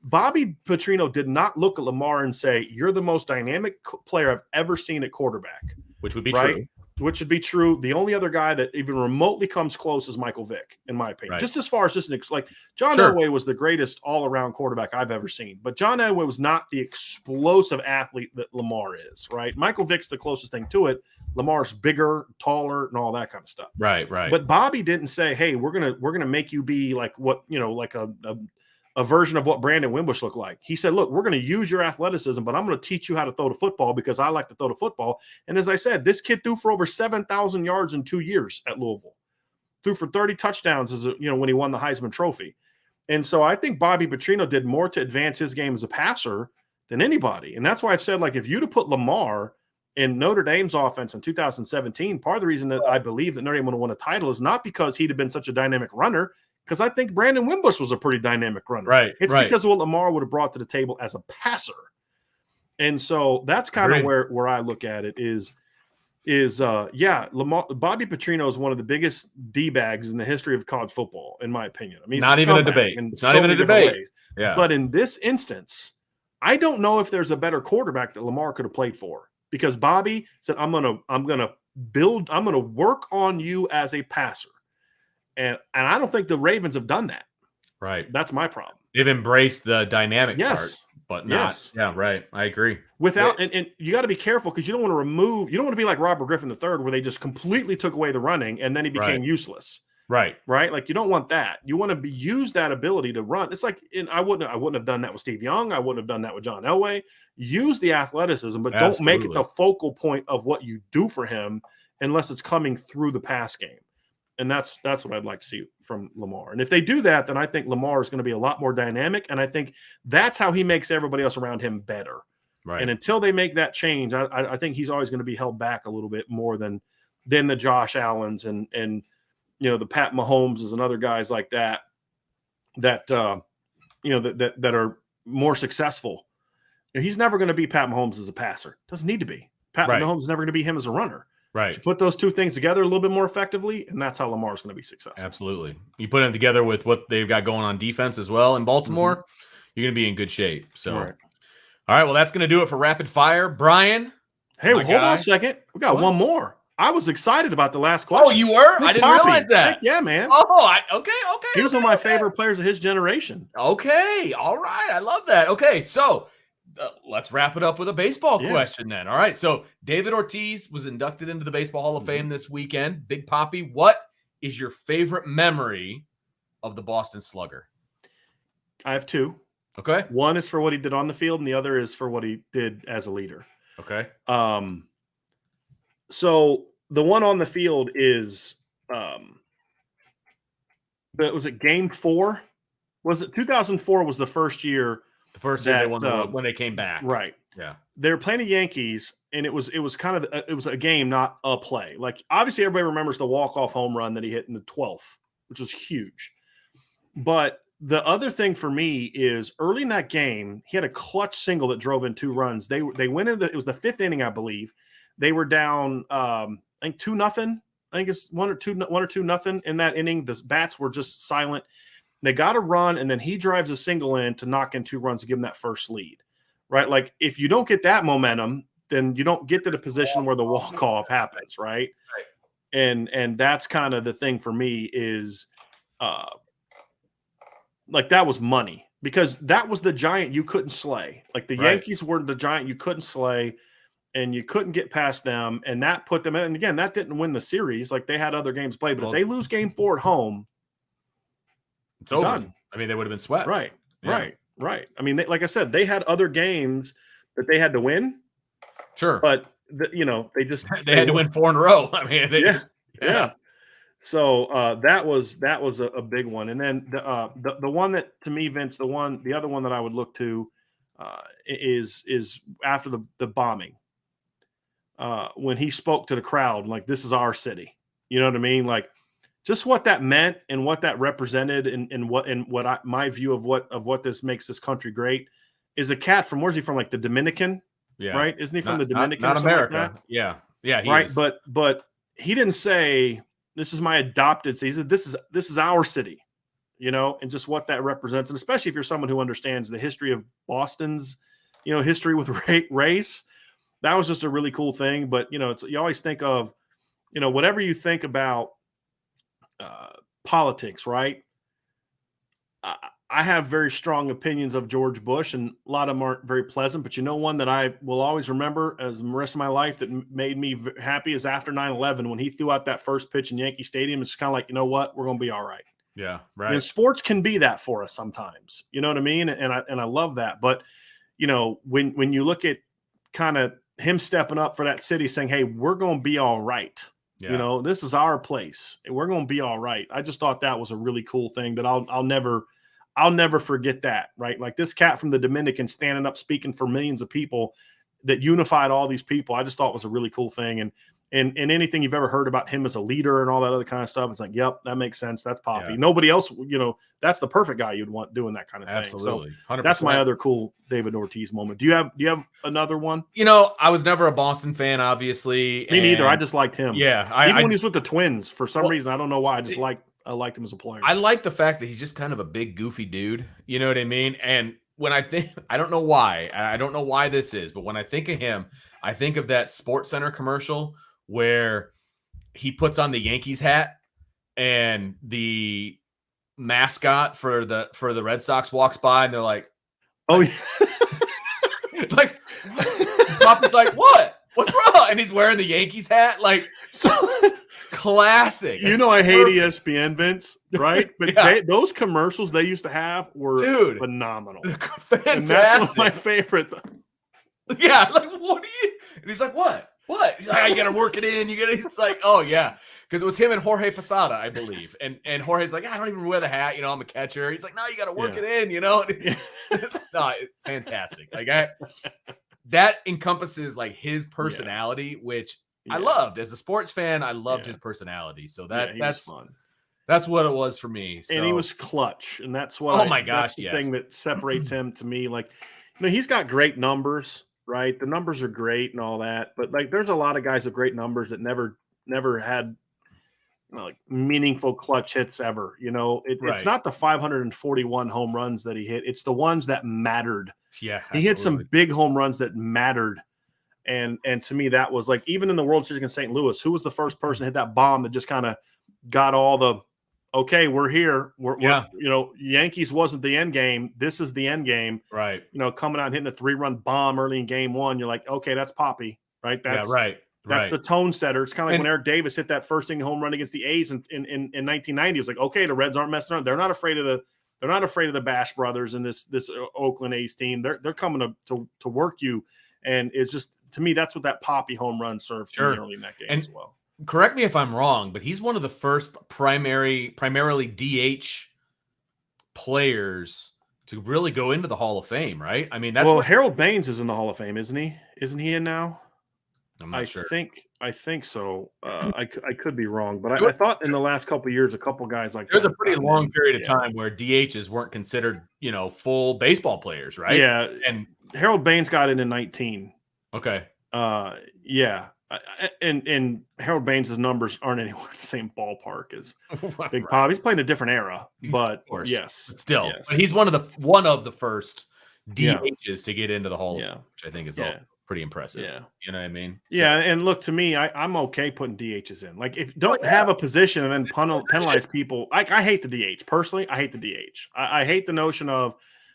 Bobby Petrino did not look at Lamar and say, you're the most dynamic player I've ever seen at quarterback. Which would be true. Which would be true. The only other guy that even remotely comes close is Michael Vick, in my opinion. Right. Just as far as like John Elway was the greatest all-around quarterback I've ever seen. But John Elway was not the explosive athlete that Lamar is, right? Michael Vick's the closest thing to it. Lamar's bigger, taller, and all that kind of stuff. Right. But Bobby didn't say, hey, we're gonna make you be like what, like a version of what Brandon Wimbush looked like. He said, look, we're going to use your athleticism, but I'm going to teach you how to throw the football because I like to throw the football. And as I said, this kid threw for over 7,000 yards in 2 years at Louisville. Threw for 30 touchdowns when he won the Heisman Trophy. And so I think Bobby Petrino did more to advance his game as a passer than anybody. And that's why I've said, like, if you'd have put Lamar in Notre Dame's offense in 2017, part of the reason that I believe that Notre Dame would have won a title is not because he'd have been such a dynamic runner, because I think Brandon Wimbush was a pretty dynamic runner. Right. It's because of what Lamar would have brought to the table as a passer. And so that's kind of where I look at it is Lamar, Bobby Petrino is one of the biggest D-bags in the history of college football, in my opinion. I mean, not even a debate. It's not even a debate. Yeah. But in this instance, I don't know if there's a better quarterback that Lamar could have played for, because Bobby said, I'm gonna work on you as a passer. And I don't think the Ravens have done that. Right. That's my problem. They've embraced the dynamic part, but not. Yes. Yeah, right. I agree. And you got to be careful, because you don't want to be like Robert Griffin III, where they just completely took away the running and then he became useless. Right. Right. Like, you don't want that. You want to use that ability to run. It's like, I wouldn't have done that with Steve Young. I wouldn't have done that with John Elway. Use the athleticism, but don't make it the focal point of what you do for him unless it's coming through the pass game. And that's what I'd like to see from Lamar. And if they do that, then I think Lamar is going to be a lot more dynamic. And I think that's how he makes everybody else around him better. Right. And until they make that change, I think he's always going to be held back a little bit more than the Josh Allens and the Pat Mahomes and other guys like that are more successful. He's never going to be Pat Mahomes as a passer. Doesn't need to be. Pat Mahomes is never going to be him as a runner. Right. You put those two things together a little bit more effectively, and that's how Lamar's going to be successful. Absolutely. You put it together with what they've got going on defense as well in Baltimore, you're going to be in good shape. So, all right. Well, that's going to do it for Rapid Fire. Bryan. Hey, hold on a second. We got one more. I was excited about the last question. Oh, you were? I didn't realize that. Heck yeah, man. Oh, okay. He was one of my favorite players of his generation. Okay. All right. I love that. Okay. So, let's wrap it up with a baseball question then. All right. So David Ortiz was inducted into the Baseball Hall of Fame this weekend. Big Papi, what is your favorite memory of the Boston Slugger? I have two. Okay. One is for what he did on the field, and the other is for what he did as a leader. Okay. So the one on the field is, was it Game 4? Was it 2004 was the first year? The first year they won when they came back. Right. Yeah. They were playing the Yankees, and it was kind of it was a game, not a play. Like, obviously everybody remembers the walk-off home run that he hit in the 12th, which was huge. But the other thing for me is early in that game, he had a clutch single that drove in 2 runs. They went into it was the 5th inning, I believe. They were down I think 2-0. I think it's 1 or 2 nothing in that inning. The bats were just silent. They got to run, and then he drives a single in to knock in 2 runs to give them that first lead, right? Like if you don't get that momentum, then you don't get to the position where the walk-off happens, right? And that's kind of the thing for me is like that was money because that was the giant you couldn't slay. Like the Yankees were the giant you couldn't slay and you couldn't get past them, and that put them in. And again, that didn't win the series. Like they had other games played, but if they lose game 4 at home, it's over. Done. I mean, they would have been swept. Right. I mean, like I said, they had other games that they had to win. Sure. But, they just – they had to win 4 in a row. I mean, yeah. So that was a big one. And then the one that to me, Vince, the other one that I would look to is after the bombing. When he spoke to the crowd, like, this is our city. You know what I mean? Like, just what that meant and what that represented and my view of what this makes this country great is a cat from, where's he from? Like the Dominican, right? Isn't he from the Dominican? Not America. Like that? Yeah. Right. But he didn't say, this is my adopted city. He said, this is our city, and just what that represents. And especially if you're someone who understands the history of Boston's, history with race, that was just a really cool thing. But, you always think of, whatever you think about politics, right? I have very strong opinions of George Bush, and a lot of them aren't very pleasant. But one that I will always remember as the rest of my life that made me happy is after 9/11 when he threw out that first pitch in Yankee Stadium. It's kind of like, you know what, we're going to be all right. Yeah, right. And sports can be that for us sometimes. You know what I mean? And I love that. But when you look at kind of him stepping up for that city, saying, "Hey, we're going to be all right." Yeah. This is our place. We're going to be all right. I just thought that was a really cool thing that I'll never forget that, right? Like this cat from the Dominican standing up, speaking for millions of people that unified all these people. I just thought was a really cool thing. And anything you've ever heard about him as a leader and all that other kind of stuff, it's like, yep, that makes sense. That's Poppy. Yeah. Nobody else, that's the perfect guy you'd want doing that kind of thing. Absolutely. So 100%. That's my other cool David Ortiz moment. Do you have another one? I was never a Boston fan, obviously. Me neither. I just liked him. Yeah. Even when he's with the Twins, for some reason, I don't know why. I liked him as a player. I like the fact that he's just kind of a big, goofy dude. You know what I mean? And when I don't know why this is, but when I think of him, I think of that SportsCenter commercial where he puts on the Yankees hat and the mascot for the Red Sox walks by and they're like, "Oh yeah." Like Poppy's like, what's wrong? And he's wearing the Yankees hat. Like, classic. I hate ESPN, Vince, right? But those commercials they used to have were phenomenal. Fantastic. And that's my favorite. Yeah, like, what are you? And he's like, what? He's like, you got to work it in. It's like, oh, yeah. Because it was him and Jorge Posada, I believe. And Jorge's like, I don't even wear the hat. I'm a catcher. He's like, no, you got to work it in, No, it's fantastic. Like, that encompasses, like, his personality, which I loved. As a sports fan, I loved his personality. So that's fun. That's what it was for me. So. And he was clutch. And that's what that's the thing that separates him to me. Like, he's got great numbers. Right, the numbers are great and all that, but like, there's a lot of guys with great numbers that never had like meaningful clutch hits ever. It's not the 541 home runs that he hit; it's the ones that mattered. Yeah, absolutely. He hit some big home runs that mattered, and to me, that was like even in the World Series against St. Louis, who was the first person to hit that bomb that just kind of got all the. Okay, we're here. We're Yankees wasn't the end game. This is the end game. Right. Coming out and hitting a 3-run bomb early in game 1, you're like, okay, that's Poppy, right? That's the tone setter. It's kind of like when Eric Davis hit that first inning home run against the A's in 1990. It's like, okay, the Reds aren't messing around. They're not afraid of the Bash brothers and this Oakland A's team. They're coming to work you, and it's just, to me, that's what that Poppy home run served to me early in that game as well. Correct me if I'm wrong, but he's one of the first primarily DH players to really go into the Hall of Fame, right? I mean, Harold Baines is in the Hall of Fame, isn't he? Isn't he in now? I'm not sure. I think so. I could be wrong, but I thought in the last couple of years, a couple guys like there's a pretty long period of time where DHs weren't considered, full baseball players, right? Yeah, and Harold Baines got it in 19. Okay. Yeah. And Harold Baines' numbers aren't anywhere in the same ballpark as Big Right. Pop. He's playing a different era, but Of course. yes, But still, yes. but he's one of the first DHs to get into the Hall of Fame, which I think is all pretty impressive. Yeah. You know what I mean? Yeah, and look, to me, I'm okay putting DHs in. Like, if don't have a position and then penalize people. I hate the DH. Personally, I hate the DH. I hate the notion of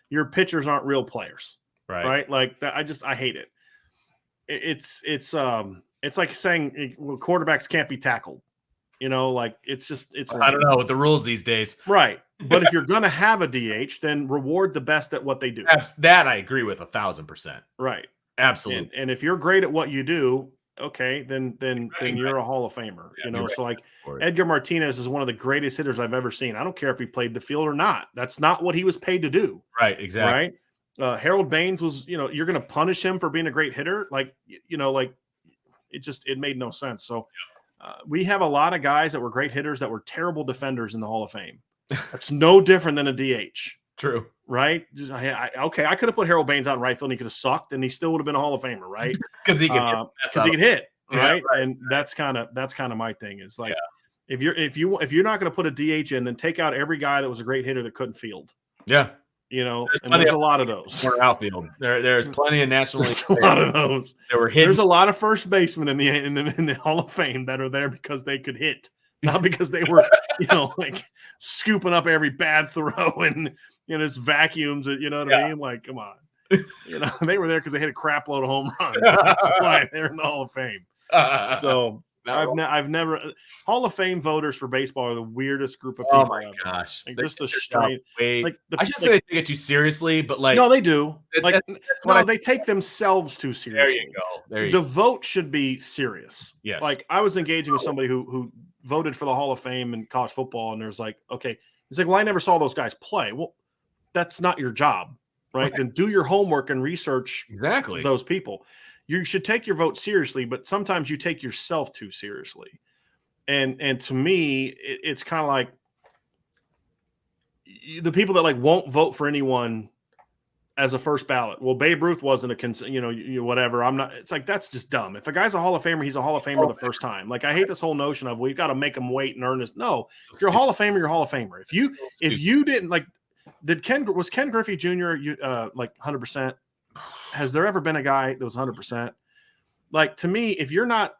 your pitchers aren't real players. Right? Like that. I hate it. It's like saying quarterbacks can't be tackled. Like it's lame. I don't know with the rules these days. Right. But if you're going to have a DH, then reward the best at what they do. That I agree with 1,000%. Right. Absolutely. And if you're great at what you do, okay, then you're a Hall of Famer. So like Edgar Martinez is one of the greatest hitters I've ever seen. I don't care if he played the field or not. That's not what he was paid to do. Right. Exactly. Right. Harold Baines was, you're going to punish him for being a great hitter. Like, it made no sense. So we have a lot of guys that were great hitters that were terrible defenders in the Hall of Fame. That's no different than a DH. True. Right? Okay, I could have put Harold Baines out in right field and he could have sucked and he still would have been a Hall of Famer, right? Because he could hit, right? And that's kind of my thing is like if you're not going to put a DH in, then take out every guy that was a great hitter that couldn't field. Yeah. There's a lot of those. More outfield. There's plenty of national league. A lot of those. There were hidden. There's a lot of first basemen in the Hall of Fame that are there because they could hit, not because they were like scooping up every bad throw and just vacuums it. You know what I mean? Like, come on. They were there because they hit a crap load of home runs. That's why they're in the Hall of Fame. So I've never Hall of Fame voters for baseball are the weirdest group of people. Oh my gosh! Like, just a straight. I shouldn't say they take it too seriously, but like no, they do. They take themselves too seriously. There you go. The vote should be serious. Yes. Like I was engaging with somebody who voted for the Hall of Fame in college football, and there's like, okay, he's like, well, I never saw those guys play. Well, that's not your job, right? Then do your homework and research those people. You should take your vote seriously, but sometimes you take yourself too seriously. And to me, it's kind of like the people that like won't vote for anyone as a first ballot. Well, Babe Ruth wasn't whatever. I'm not. It's like that's just dumb. If a guy's a Hall of Famer, he's a Hall of Famer the first time. Like I hate this whole notion of we've got to make him wait and earn this. No, if you're a Hall of Famer, you're a Hall of Famer. If you didn't like, was Ken Griffey Jr. Like 100%? Has there ever been a guy that was 100%? Like to me, if you're not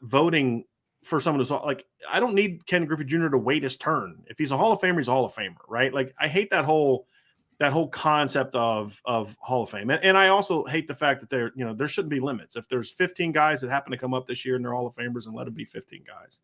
voting for someone who's like, I don't need Ken Griffey Jr. to wait his turn. If he's a Hall of Famer, he's a Hall of Famer, right? Like I hate that whole concept of Hall of Fame, and I also hate the fact that there shouldn't be limits. If there's 15 guys that happen to come up this year and they're Hall of Famers, and let it be 15 guys.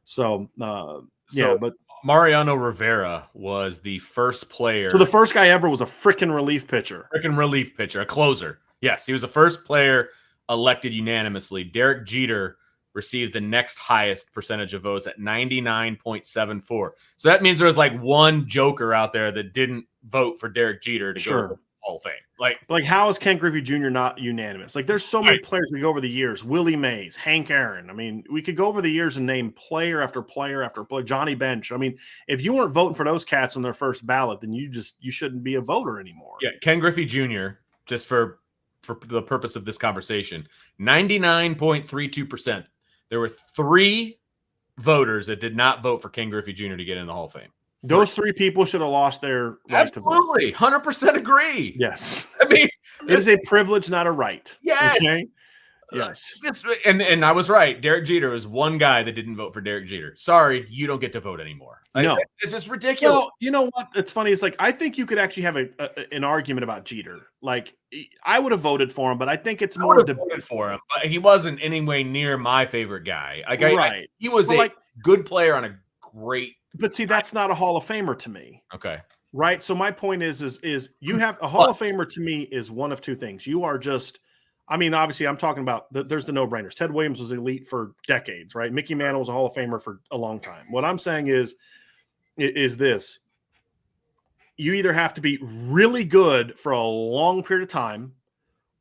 So but Mariano Rivera was the first player. So the first guy ever was a freaking relief pitcher. A closer. Yes, he was the first player elected unanimously. Derek Jeter received the next highest percentage of votes at 99.74. So that means there was like one joker out there that didn't vote for Derek Jeter to go to the Hall of Fame. Like how is Ken Griffey Jr. not unanimous? Like there's so many players we go over the years. Willie Mays, Hank Aaron. I mean, we could go over the years and name player after player after player. Johnny Bench. I mean, if you weren't voting for those cats on their first ballot, then you shouldn't be a voter anymore. Yeah, Ken Griffey Jr., just for the purpose of this conversation, 99.32%. There were 3 voters that did not vote for Ken Griffey Jr. to get in the Hall of Fame. Those 3 people should have lost their right to vote. Absolutely. 100% agree. Yes. I mean, it is a privilege, not a right. Yes. Okay? Yes. And I was right. Derek Jeter was one guy that didn't vote for Derek Jeter. Sorry, you don't get to vote anymore. No. It's just ridiculous. Well, you know what? It's funny. It's like I think you could actually have an argument about Jeter. Like I would have voted for him, but I think it's more voted for him. But he wasn't anyway near my favorite guy. Like he was a good player on a great. But see, that's not a Hall of Famer to me. Okay. Right. So my point is you have a Hall of Famer to me is one of two things. You are just, I mean, obviously I'm talking about there's the no-brainers. Ted Williams was elite for decades, right? Mickey Mantle was a Hall of Famer for a long time. What I'm saying is this. You either have to be really good for a long period of time,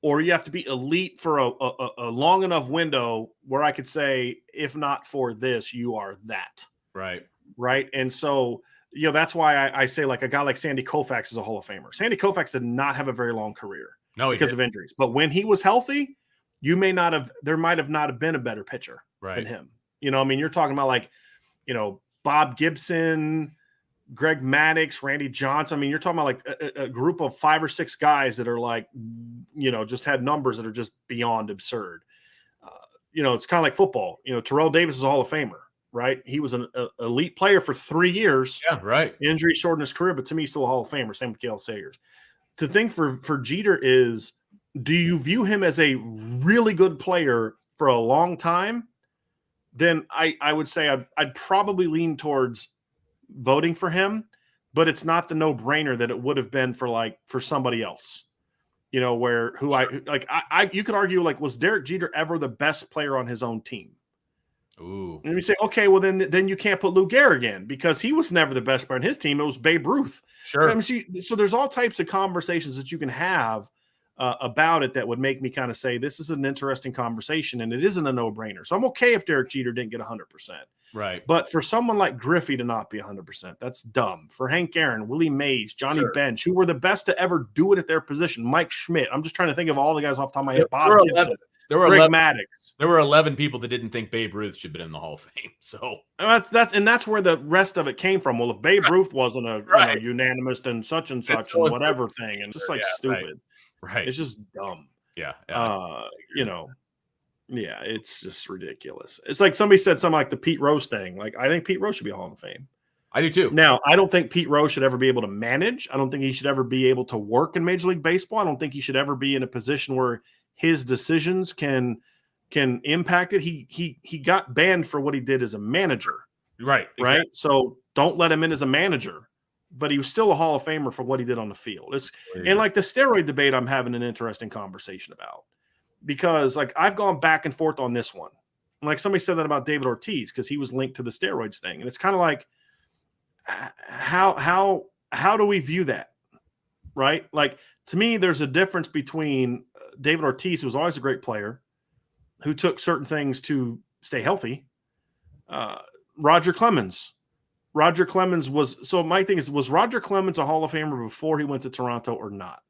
or you have to be elite for a long enough window where I could say, if not for this, you are that. Right. Right. And so, that's why I say like a guy like Sandy Koufax is a Hall of Famer. Sandy Koufax did not have a very long career because of injuries. But when he was healthy, there might have not have been a better pitcher right. than him. You know, I mean, you're talking about like, you know, Bob Gibson, Greg Maddux, Randy Johnson. I mean, you're talking about like a group of 5 or 6 guys that are like, you know, just had numbers that are just beyond absurd. You know, it's kind of like football. You know, Terrell Davis is a Hall of Famer, right? He was an elite player for 3 years. Yeah, right. Injury shortened his career, but to me, he's still a Hall of Famer. Same with Gale Sayers. To think for Jeter is, do you view him as a really good player for a long time? Then I would say I'd probably lean towards voting for him, but it's not the no-brainer that it would have been for somebody else. You know, you could argue, like, was Derek Jeter ever the best player on his own team? Ooh. And you say, okay, well then you can't put Lou Gehrig in because he was never the best player on his team. It was Babe Ruth. Sure. I mean, so there's all types of conversations that you can have about it that would make me kind of say this is an interesting conversation, and it isn't a no-brainer. So I'm okay if Derek Jeter didn't get 100%. Right. But for someone like Griffey to not be 100%, that's dumb. For Hank Aaron, Willie Mays, Johnny Bench, who were the best to ever do it at their position, Mike Schmidt. I'm just trying to think of all the guys off the top of my head. Bob Gibson. There were Greg Maddux. There were 11 people that didn't think Babe Ruth should have been in the Hall of Fame. So that's where the rest of it came from. Well, if Babe Ruth wasn't a unanimous, then such and such and whatever thing, and just like stupid. Right. It's just dumb. Yeah. You know. Yeah, it's just ridiculous. It's like somebody said something like the Pete Rose thing. Like, I think Pete Rose should be Hall of Fame. I do too. Now, I don't think Pete Rose should ever be able to manage. I don't think he should ever be able to work in Major League Baseball. I don't think he should ever be in a position where his decisions can impact it. He got banned for what he did as a manager. Right. Exactly. Right. So don't let him in as a manager. But he was still a Hall of Famer for what he did on the field. And like the steroid debate, I'm having an interesting conversation about. Because like I've gone back and forth on this one. Like somebody said that about David Ortiz because he was linked to the steroids thing. And it's kind of like, how do we view that? Right? Like to me, there's a difference between David Ortiz, who was always a great player, who took certain things to stay healthy. Roger Clemens. Roger Clemens was Roger Clemens a Hall of Famer before he went to Toronto or not?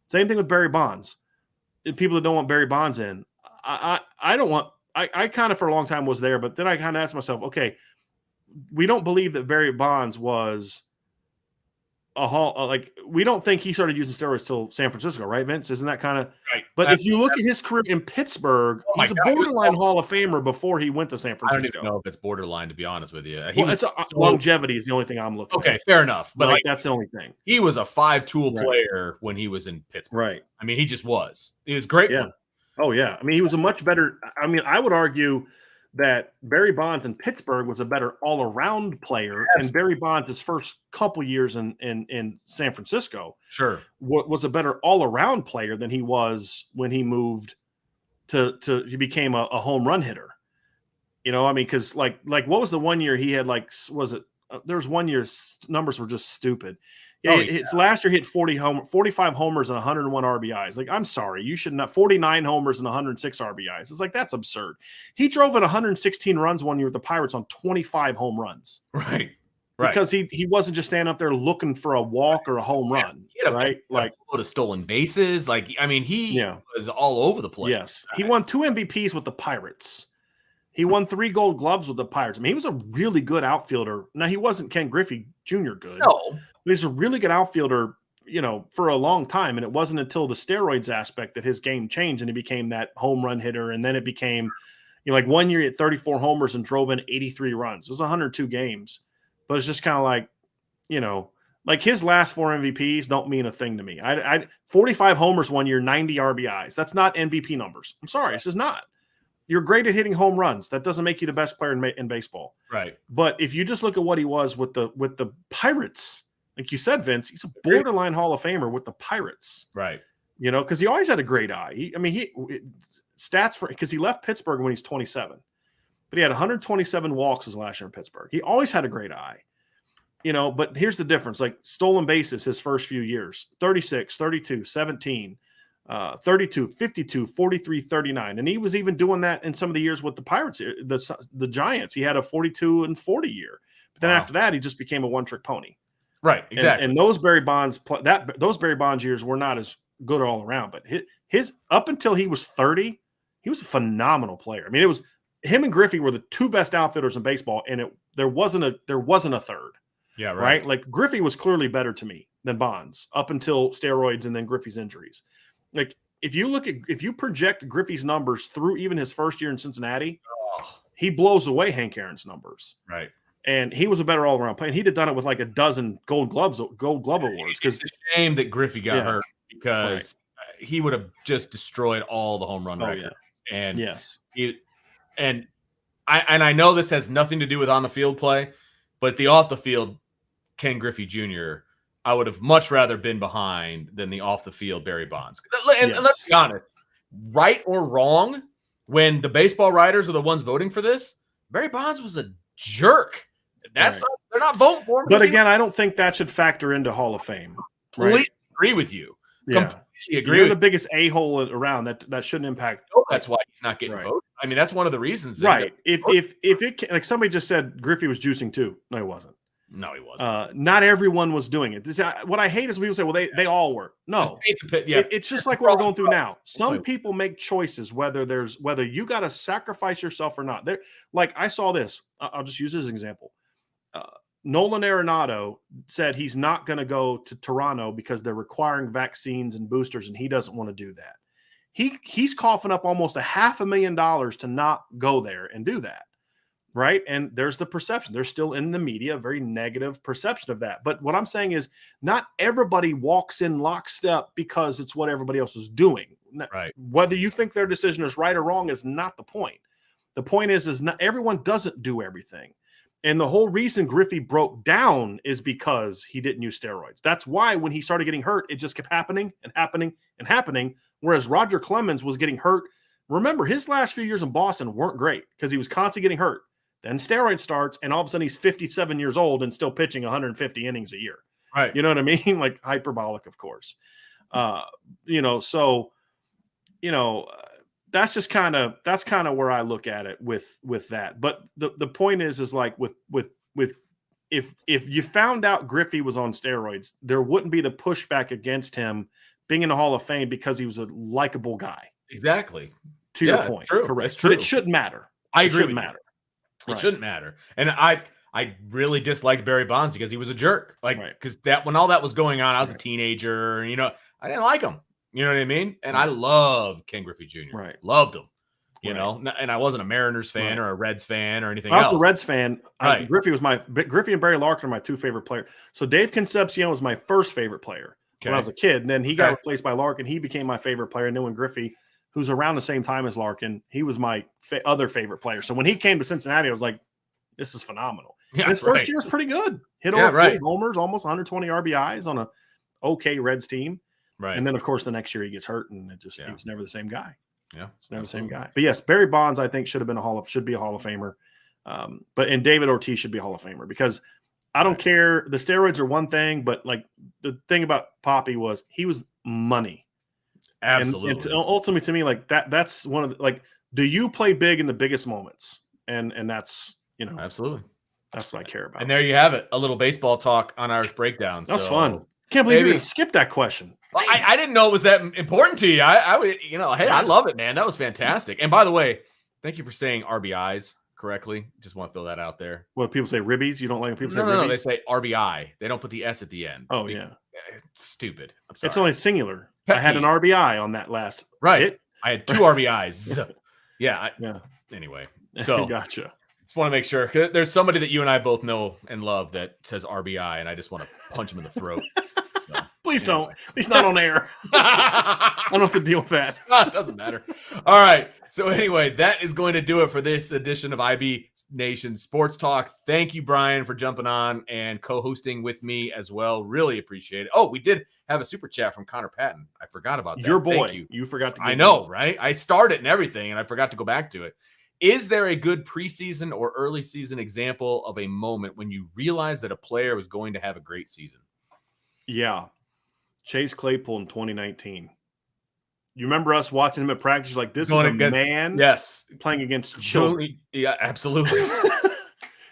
Same thing with Barry Bonds. People that don't want Barry Bonds in, I kind of for a long time was there, but then I kind of asked myself, okay, we don't believe that Barry Bonds was we don't think he started using steroids till San Francisco, right, Vince? Isn't that kind of right? But if you look at his career in Pittsburgh, he's a borderline Hall of Famer before he went to San Francisco. I don't even know if it's borderline, to be honest with you. Longevity is the only thing I'm looking at. Okay, fair enough. But like that's the only thing. He was a 5-tool player when he was in Pittsburgh. Right. I mean, he just was. He was great. Yeah. Oh, yeah. I mean, he was a much better – I mean, I would argue that Barry Bonds in Pittsburgh was a better all-around player, and Barry Bonds' his first couple years in San Francisco was a better all-around player than he was when he moved he became a home run hitter. You know, I mean, because like what was the one year he had there was one year numbers were just stupid. Last year he hit 45 homers and 101 RBIs. Like, I'm sorry, you should not 49 homers and 106 RBIs. It's like, that's absurd. He drove in 116 runs one year with the Pirates on 25 home runs. Right. Because he wasn't just standing up there looking for a walk or a home run. Right. Like a load of stolen bases. Like, I mean, he was all over the place. Yes. He won 2 MVPs with the Pirates. He won 3 Gold Gloves with the Pirates. I mean, he was a really good outfielder. Now, he wasn't Ken Griffey Jr. good. No. But he's a really good outfielder, you know, for a long time. And it wasn't until the steroids aspect that his game changed and he became that home run hitter. And then it became, you know, like one year he had 34 homers and drove in 83 runs. It was 102 games. But it's just kind of like, you know, like his last 4 MVPs don't mean a thing to me. 45 homers one year, 90 RBIs. That's not MVP numbers. I'm sorry. This is not. You're great at hitting home runs. That doesn't make you the best player in baseball. Right. But if you just look at what he was with the Pirates, like you said, Vince, he's a borderline Hall of Famer with the Pirates. Right. You know, because he always had a great eye. Because he left Pittsburgh when he's 27. But he had 127 walks his last year in Pittsburgh. He always had a great eye. You know, but here's the difference. Like stolen bases his first few years, 36, 32, 17, 32, 52, 43, 39. And he was even doing that in some of the years with the Pirates, the Giants. He had a 42 and 40 year. But then after that, he just became a one-trick pony. Right, exactly. And those Barry Bonds years were not as good all around. But his up until he was 30, He was a phenomenal player. I mean, it was him and Griffey were the two best outfielders in baseball, and there wasn't a third. Yeah, right. Like Griffey was clearly better to me than Bonds up until steroids and then Griffey's injuries. Like if you project Griffey's numbers through even his first year in Cincinnati, he blows away Hank Aaron's numbers. Right. And he was a better all-around player. And he'd have done it with like a dozen Gold Glove awards. It's a shame that Griffey got hurt because he would have just destroyed all the home run records. Yeah. And yes, I know this has nothing to do with on the field play, but the off the field Ken Griffey Jr. I would have much rather been behind than the off the field Barry Bonds. And let's be honest, right or wrong, when the baseball writers are the ones voting for this, Barry Bonds was a jerk. They're not voting for him. But again, I don't think that should factor into Hall of Fame. Completely agree with you. Yeah. Completely agree. You're the biggest a-hole around. That shouldn't impact. That's why he's not getting voted. I mean, that's one of the reasons. Right. If it like somebody just said Griffey was juicing too. No, he wasn't. No, he wasn't. Not everyone was doing it. What I hate is people say, well, they all were. No. It's just like what we're going through now. Some people make choices whether you got to sacrifice yourself or not. Like I saw this. I'll just use this as an example. Nolan Arenado said he's not going to go to Toronto because they're requiring vaccines and boosters, and he doesn't want to do that. He's coughing up almost $500,000 to not go there and do that. Right. And there's the perception. There's still in the media a very negative perception of that. But what I'm saying is not everybody walks in lockstep because it's what everybody else is doing. Right. Whether you think their decision is right or wrong is not the point. The point is not everyone doesn't do everything. And the whole reason Griffey broke down is because he didn't use steroids. That's why when he started getting hurt, it just kept happening and happening and happening. Whereas Roger Clemens was getting hurt. Remember, his last few years in Boston weren't great because he was constantly getting hurt. Then steroid starts, and all of a sudden he's 57 years old and still pitching 150 innings a year. Right. You know what I mean? Like hyperbolic, of course. That's just kind of where I look at it with that. But the point is like with if you found out Griffey was on steroids, there wouldn't be the pushback against him being in the Hall of Fame because he was a likable guy. Exactly. To your point. True. Correct. But it shouldn't matter. I agree. It shouldn't matter. And I really disliked Barry Bonds because he was a jerk. Because when all that was going on, I was a teenager. I didn't like him. You know what I mean? And I loved Ken Griffey Jr. Right. Loved him. You know, and I wasn't a Mariners fan or a Reds fan or anything else. I was a Reds fan. Griffey and Barry Larkin are my two favorite players. So Dave Concepcion was my first favorite player when I was a kid. And then he got replaced by Larkin. He became my favorite player. And then when Griffey, who's around the same time as Larkin, he was my other favorite player. So when he came to Cincinnati, I was like, this is phenomenal. Yeah, his first year was pretty good. Hit over 40 homers, almost 120 RBIs on a okay Reds team. Right. And then, of course, the next year he gets hurt, and he was never the same guy. Yeah, it's never the same guy. But yes, Barry Bonds, I think, should be a Hall of Famer. And David Ortiz should be a Hall of Famer because I don't care. The steroids are one thing, but like the thing about Poppy was he was money. Absolutely. And ultimately, to me, like that's one of the, like, do you play big in the biggest moments? And that's, absolutely. That's what I care about. And there you have it. A little baseball talk on Irish Breakdown. That's fun. Can't believe you didn't skip that question. Well, I didn't know it was that important to you. I love it, man. That was fantastic. And by the way, thank you for saying RBIs correctly. Just want to throw that out there. What, people say ribbies? You don't like when people say ribbies? No, they say RBI. They don't put the S at the end. Oh, yeah. It's stupid. I'm sorry. It's only singular. I had an RBI on that last hit. I had 2 RBIs. Yeah. Anyway, so gotcha. Just want to make sure. There's somebody that you and I both know and love that says RBI, and I just want to punch him in the throat. So, Please don't. At least not on air. I don't have to deal with that. It doesn't matter. All right. So anyway, that is going to do it for this edition of IB Nation Sports Talk. Thank you, Bryan, for jumping on and co-hosting with me as well. Really appreciate it. Oh, we did have a super chat from Connor Patton. I forgot about that. Your boy. You forgot to. I know, right? I started and everything, and I forgot to go back to it. Is there a good preseason or early season example of a moment when you realized that a player was going to have a great season? Yeah. Chase Claypool in 2019. You remember us watching him at practice? Like, this going is a man playing against children. Yeah, absolutely.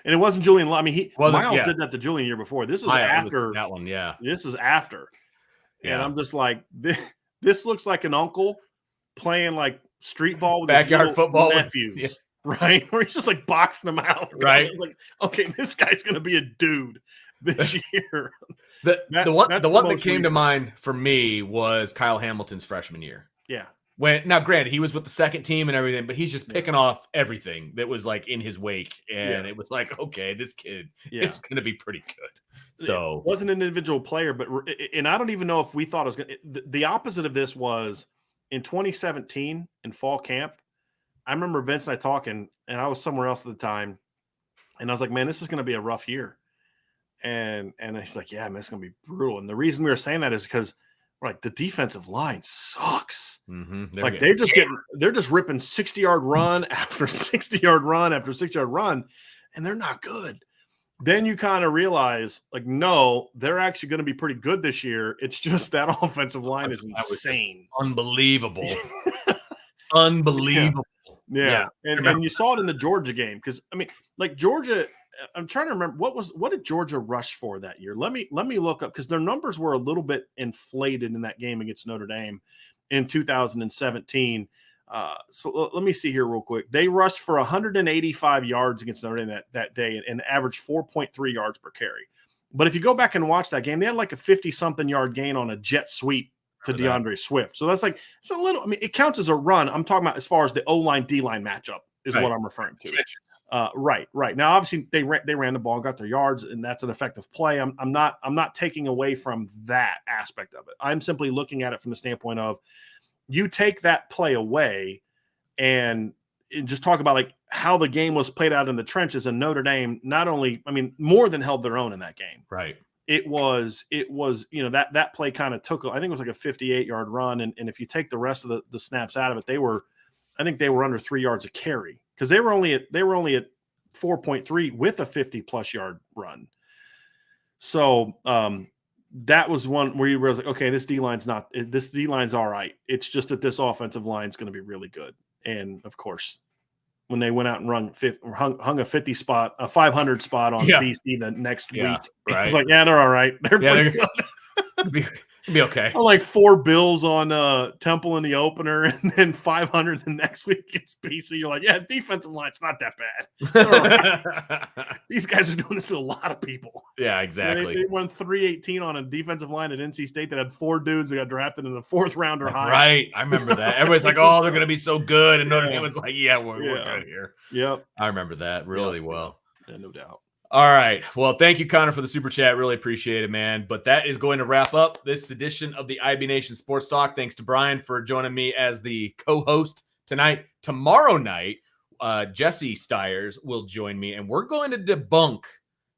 And it wasn't Julian. I mean, Miles did that to Julian the year before. This is after that one. Yeah. This is after. Yeah. And I'm just like, this looks like an uncle playing like street ball with backyard his football nephews, right? Where he's just like boxing them out, right? Like, okay, this guy's gonna be a dude this year. The one that came to recent. mind for me was Kyle Hamilton's freshman year. Yeah. Now, granted, he was with the second team and everything, but he's just picking off everything that was like in his wake, and it was like, okay, this kid is going to be pretty good. So it wasn't an individual player, but and I don't even know if we thought it was going. The opposite of this was in 2017 in fall camp. I remember Vince and I talking, and I was somewhere else at the time, and I was like, man, this is going to be a rough year. And he's like, yeah, man, it's going to be brutal. And the reason we were saying that is because like the defensive line sucks. Like they're just ripping 60-yard run after 60-yard run after 60-yard run, and they're not good. Then you kind of realize, like, no, they're actually going to be pretty good this year. It's just that offensive line is insane, unbelievable, unbelievable. Yeah. And you saw it in the Georgia game because I mean, like Georgia. I'm trying to remember what did Georgia rush for that year? Let me look up because their numbers were a little bit inflated in that game against Notre Dame in 2017. So let me see here real quick. They rushed for 185 yards against Notre Dame that day and averaged 4.3 yards per carry. But if you go back and watch that game, they had like a 50-something yard gain on a jet sweep to DeAndre Swift. So that's like it's a little. I mean, it counts as a run. I'm talking about as far as the O-line D-line matchup is what I'm referring to. Right. Now, obviously, they ran the ball and got their yards, and that's an effective play. I'm not taking away from that aspect of it. I'm simply looking at it from the standpoint of you take that play away and just talk about like how the game was played out in the trenches. And Notre Dame not only, I mean, more than held their own in that game. Right. It was that play kind of took. I think it was like a 58-yard run, and if you take the rest of the snaps out of it, I think they were under 3 yards a carry. Because they were only at 4.3 with a 50-plus yard run. So that was one where you realize, like, okay, this D-line's all right. It's just that this offensive line is going to be really good. And of course, when they went out and hung a 50 spot, a 500 spot on DC the next week, it's like, yeah, they're all right. They're pretty good. Be okay. Or like 4 bills on Temple in the opener, and then 500 the next week it's BC. You're like, yeah, defensive line's not that bad. These guys are doing this to a lot of people. Yeah, exactly. They won 318 on a defensive line at NC State that had 4 dudes that got drafted in the 4th round or higher. Right, I remember that. Everybody's like, oh, they're going to be so good, and Notre Dame was like, yeah, we're good here. Yep, I remember that really well. Yeah, no doubt. All right. Well, thank you, Connor, for the super chat. Really appreciate it, man. But that is going to wrap up this edition of the IB Nation Sports Talk. Thanks to Bryan for joining me as the co-host tonight. Tomorrow night, Jesse Stiers will join me, and we're going to debunk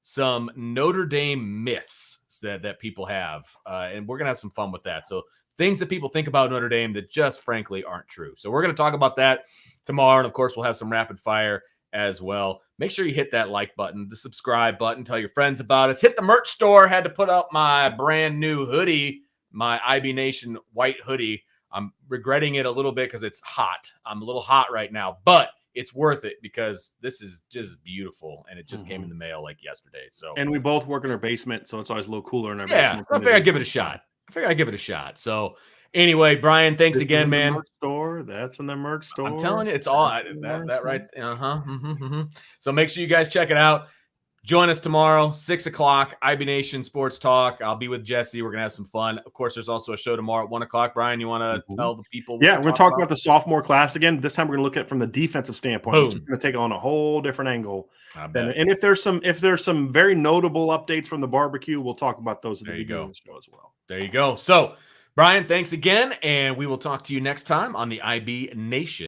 some Notre Dame myths that people have, and we're going to have some fun with that. So things that people think about Notre Dame that just frankly aren't true. So we're going to talk about that tomorrow, and of course, we'll have some rapid fire as well. Make sure you hit that like button, the subscribe button, tell your friends about us. Hit the merch store. Had to put up my brand new hoodie, my IB Nation white hoodie. I'm regretting it a little bit because it's hot. I'm a little hot right now, but it's worth it because this is just beautiful, and it just came in the mail like yesterday. So, and we both work in our basement, so it's always a little cooler in our basement. I figure I'd give it a shot. So anyway, Bryan, thanks again, man. Merch store. That's in the merch store. I'm telling you, it's all that right. So make sure you guys check it out. Join us tomorrow, 6 o'clock, IB Nation Sports Talk. I'll be with Jesse. We're going to have some fun. Of course, there's also a show tomorrow at 1 o'clock. Bryan, you want to tell the people? Yeah, we're going to talk about the sophomore class again. This time we're going to look at it from the defensive standpoint, which is going to take on a whole different angle. And if there's some very notable updates from the barbecue, we'll talk about those at the beginning of the show as well. There you go. So, Bryan, thanks again, and we will talk to you next time on the IB Nation